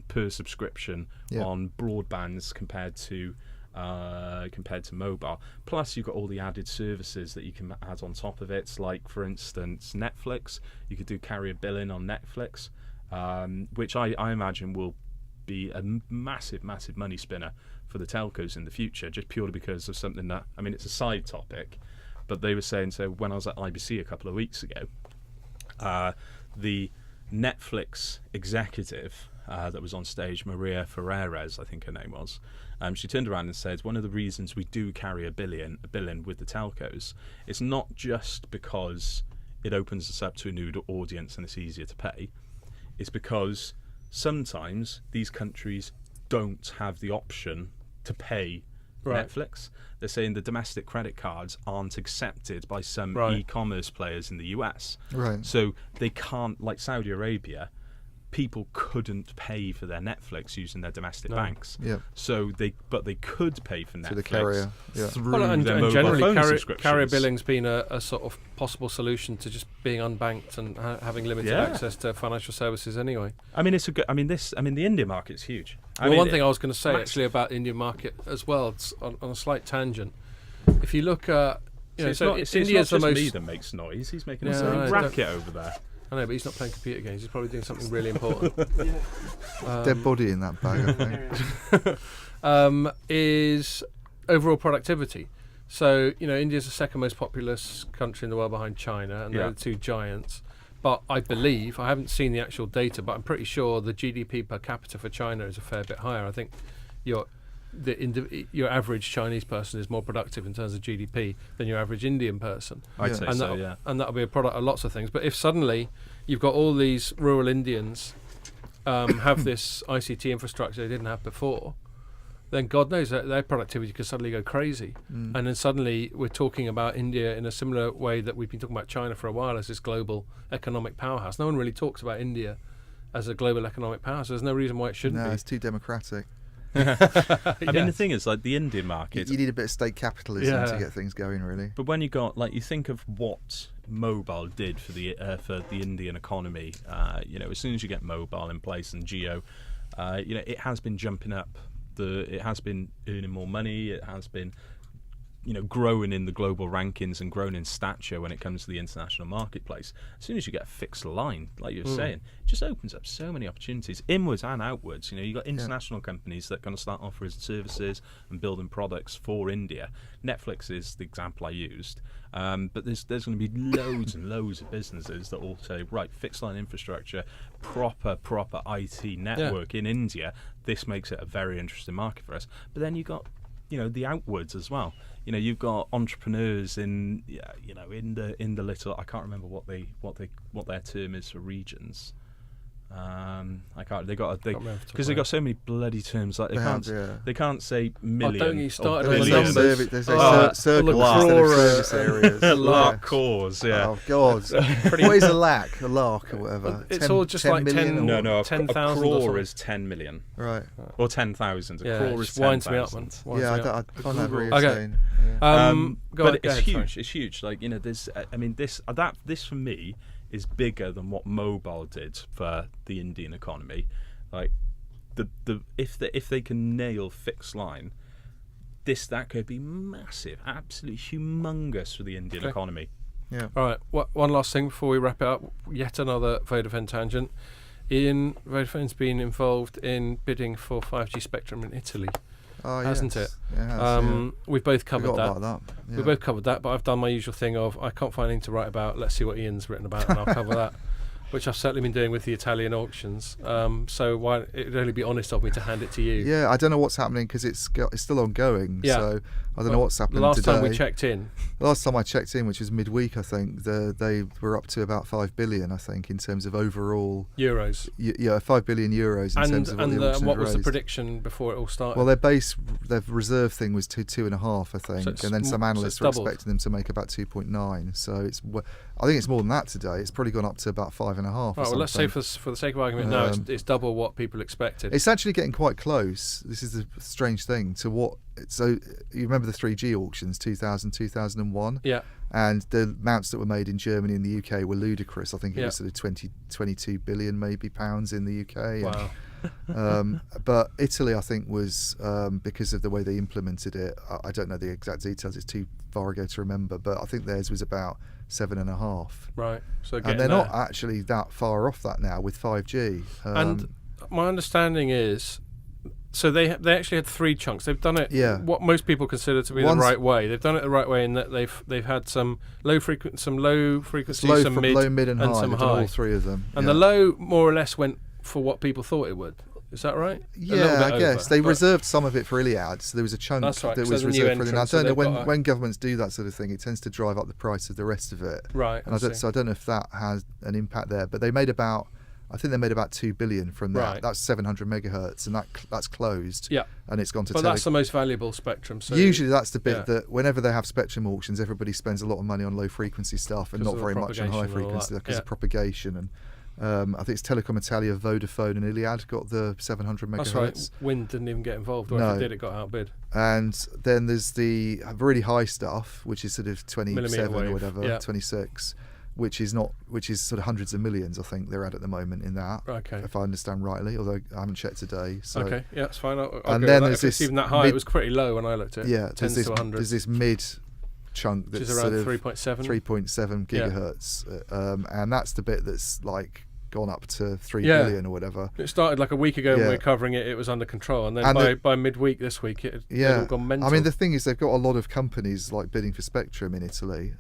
S3: per subscription on broadbands compared to mobile. Plus, you've got all the added services that you can add on top of it, like, for instance, Netflix. You could do carrier billing on Netflix, which I imagine will be a massive money spinner for the telcos in the future, just purely because of something that, it's a side topic, but they were saying, so when I was at IBC a couple of weeks ago, the Netflix executive that was on stage, Maria Ferreras, I think her name was, she turned around and said, one of the reasons we do carry a billion with the telcos, it's not just because it opens us up to a new audience and it's easier to pay, it's because sometimes these countries don't have the option to pay Netflix. They're saying the domestic credit cards aren't accepted by some e-commerce players in the US.
S2: Right.
S3: So they can't, like Saudi Arabia, people couldn't pay for their Netflix using their domestic banks.
S2: Yeah.
S3: So they could pay for Netflix
S2: to the carrier.
S3: through
S1: and
S3: their mobile
S1: generally
S3: phone subscriptions.
S1: Carrier billing's been a sort of possible solution to just being unbanked and having limited access to financial services anyway.
S3: It's a good. The Indian market's huge.
S1: One thing I was going to say actually about the Indian market as well, it's on a slight tangent. If you look at,
S3: India's
S1: the most.
S3: Me that makes noise. He's making a racket over there.
S1: I know, but he's not playing computer games. He's probably doing something really important.
S2: Dead body in that bag, I think.
S1: Is overall productivity. So, India's the second most populous country in the world behind China, and they're the two giants. But I believe, I haven't seen the actual data, but I'm pretty sure the GDP per capita for China is a fair bit higher. I think your average Chinese person is more productive in terms of GDP than your average Indian person.
S3: I'd say so, yeah.
S1: And that'll be a product of lots of things. But if suddenly you've got all these rural Indians have this ICT infrastructure they didn't have before, then God knows that their productivity could suddenly go crazy. And then suddenly we're talking about India in a similar way that we've been talking about China for a while as this global economic powerhouse. No one really talks about India as a global economic powerhouse. There's no reason why it shouldn't be.
S2: No, it's too democratic.
S3: The thing is, like, the Indian market,
S2: you need a bit of state capitalism to get things going, really.
S3: But when you got, like, you think of what mobile did for the Indian economy, as soon as you get mobile in place and Geo, it has been jumping up. It has been earning more money. It has been growing in the global rankings and grown in stature when it comes to the international marketplace. As soon as you get a fixed line, like you were saying, it just opens up so many opportunities, inwards and outwards. You've got international companies that are going to start offering services and building products for India. Netflix is the example I used. But there's going to be loads and loads of businesses that will say, right, fixed line infrastructure, proper IT network in India. This makes it a very interesting market for us. But then you've got the outwards as well. You've got entrepreneurs in the little. I can't remember what their term is for regions. I can't. Because they got so many bloody terms. Like they can't say million.
S1: Don't you start
S2: with
S1: numbers?
S2: There's circles instead of service areas.
S3: Lark cores. Yeah.
S2: Oh God. What is a lac? A lark or whatever.
S1: It's all just like 10.
S3: No.
S1: 10,000
S3: a crore is 10 million.
S2: Right.
S3: Or 10,000. A crore is 10,000.
S1: Winds me up, man.
S2: I find that very
S1: insane.
S3: But it's huge. It's huge. Like there's. This for me is bigger than what mobile did for the Indian economy. Like if they can nail fixed line, that could be massive, absolutely humongous for the Indian economy.
S2: Yeah.
S1: All right. One last thing before we wrap it up. Yet another Vodafone tangent. Vodafone's been involved in bidding for 5G spectrum in Italy.
S2: Oh,
S1: hasn't it?
S2: It has,
S1: We've both covered that.
S2: About that. Yeah.
S1: We both covered that, but I've done my usual thing of I can't find anything to write about. Let's see what Ian's written about, and I'll cover that, which I've certainly been doing with the Italian auctions. So why it'd only be honest of me to hand it to you.
S2: Yeah, I don't know what's happening because it's still ongoing. Yeah. So I don't know what's happening
S1: today.
S2: The last time I checked in, which was midweek, I think they were up to about 5 billion. I think in terms of overall
S1: euros.
S2: 5 billion euros in terms of what the auction
S1: what was
S2: raised.
S1: The prediction before it all started?
S2: Well, their reserve thing was 2.5, I think, and then some analysts were expecting them to make about 2.9. So I think it's more than that today. It's probably gone up to about 5.5.
S1: Right, well, let's say for the sake of argument, now it's double what people expected.
S2: It's actually getting quite close. This is the strange thing to what. So you remember the 3G auctions, 2000, 2001?
S1: Yeah.
S2: And the amounts that were made in Germany and the UK were ludicrous. I think it was sort of 22 billion maybe pounds in the UK.
S1: Wow.
S2: But Italy, I think, was because of the way they implemented it. I don't know the exact details. It's too far ago to remember. But I think theirs was about 7.5.
S1: Right. So
S2: and they're not actually that far off that now with 5G.
S1: And my understanding is. So they actually had 3 chunks. They've done it what most people consider to be the right way. They've done it the right way in that they've had some low frequency, some mid,
S2: and
S1: some
S2: high.
S1: high.
S2: All 3 of them.
S1: And the low more or less went for what people thought it would. Is that right?
S2: Yeah, I guess they reserved some of it for Iliad. So there was a chunk that was reserved for them. I don't know when governments do that sort of thing. It tends to drive up the price of the rest of it.
S1: Right.
S2: And I don't know if that has an impact there. But they made about. I think they made about 2 billion from that.
S1: Right.
S2: That's 700 megahertz, and that's closed.
S1: Yeah,
S2: and it's gone to.
S1: But that's the most valuable spectrum. So
S2: usually, that's the bit that whenever they have spectrum auctions, everybody spends a lot of money on low frequency stuff and not very much on high frequency because of propagation. And I think it's Telecom Italia, Vodafone, and Iliad got the 700 megahertz.
S1: That's right. Wind didn't even get involved. Or if it did, it got outbid.
S2: And then there's the really high stuff, which is sort of 27 or whatever, 26. Which is sort of hundreds of millions, I think they're at the moment in that.
S1: Okay.
S2: If I understand rightly, although I haven't checked today. So.
S1: Okay, yeah, that's fine. I'll
S2: and
S1: go
S2: then
S1: with
S2: there's
S1: that. If
S2: this
S1: it's even that high, it was pretty low when I looked at it.
S2: Yeah,
S1: 10 to 100.
S2: There's this mid chunk that's
S1: around
S2: sort of
S1: 3.7
S2: gigahertz, and that's the bit that's like gone up to 3 billion or whatever.
S1: It started like a week ago when we were covering it. It was under control, and then by midweek this week, it had all gone mental.
S2: I mean, the thing is, they've got a lot of companies like bidding for spectrum in Italy.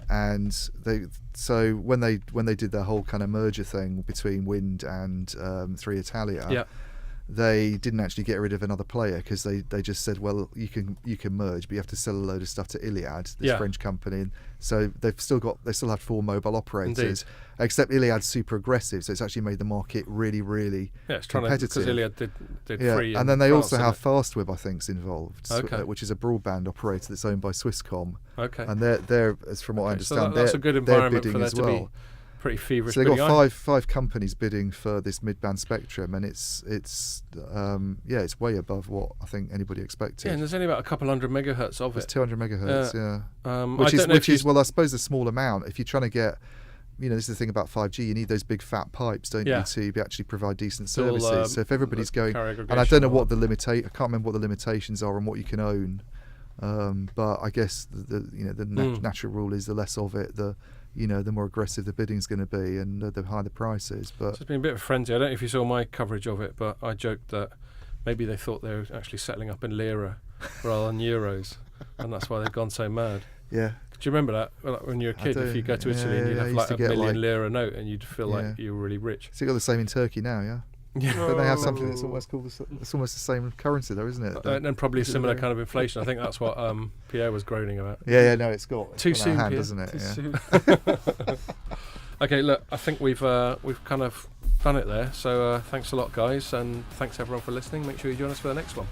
S2: And so when they did their whole kind of merger thing between Wind and 3 Italia, they didn't actually get rid of another player because they just said, well, you can merge, but you have to sell a load of stuff to Iliad, this French company. And so they still have 4 mobile operators.
S1: Indeed.
S2: Except Iliad's super aggressive, so it's actually made the market really, really competitive.
S1: Because Iliad did free.
S2: And then they also have Fastweb, I think, is involved, which is a broadband operator that's owned by Swisscom.
S1: Okay.
S2: And they're as from what I understand,
S1: that's a good environment for
S2: there
S1: to be pretty feverish.
S2: So they've got five companies bidding for this mid-band spectrum, and it's way above what I think anybody expected.
S1: Yeah, and there's only about a couple hundred megahertz of it.
S2: It's 200 megahertz, which is well, I suppose a small amount. If you're trying to get, this is the thing about 5G, you need those big fat pipes, don't you, to actually provide decent services. So if everybody's going, and I don't know what I can't remember what the limitations are on what you can own But I guess the natural rule is the less of it, the more aggressive the bidding's going to be, and the higher the price is. But
S1: it's been a bit of a frenzy. I don't know if you saw my coverage of it, but I joked that maybe they thought they were actually settling up in lira rather than euros, and that's why they've gone so mad.
S2: Yeah.
S1: Do you remember that? Like when you were a kid, if you go to Italy and you'd have like a million lira note, and you'd feel like you were really rich.
S2: So you got the same in Turkey now, yeah?
S1: Yeah.
S2: Don't they have something that's almost called it's almost the same currency though, isn't it?
S1: And probably a similar kind of inflation. I think that's what Pierre was groaning about.
S2: Yeah, no, it's got
S1: too soon,
S2: hand,
S1: Pierre.
S2: doesn't it?
S1: Too soon. Okay, look, I think we've kind of done it there. So thanks a lot, guys, and thanks everyone for listening. Make sure you join us for the next one.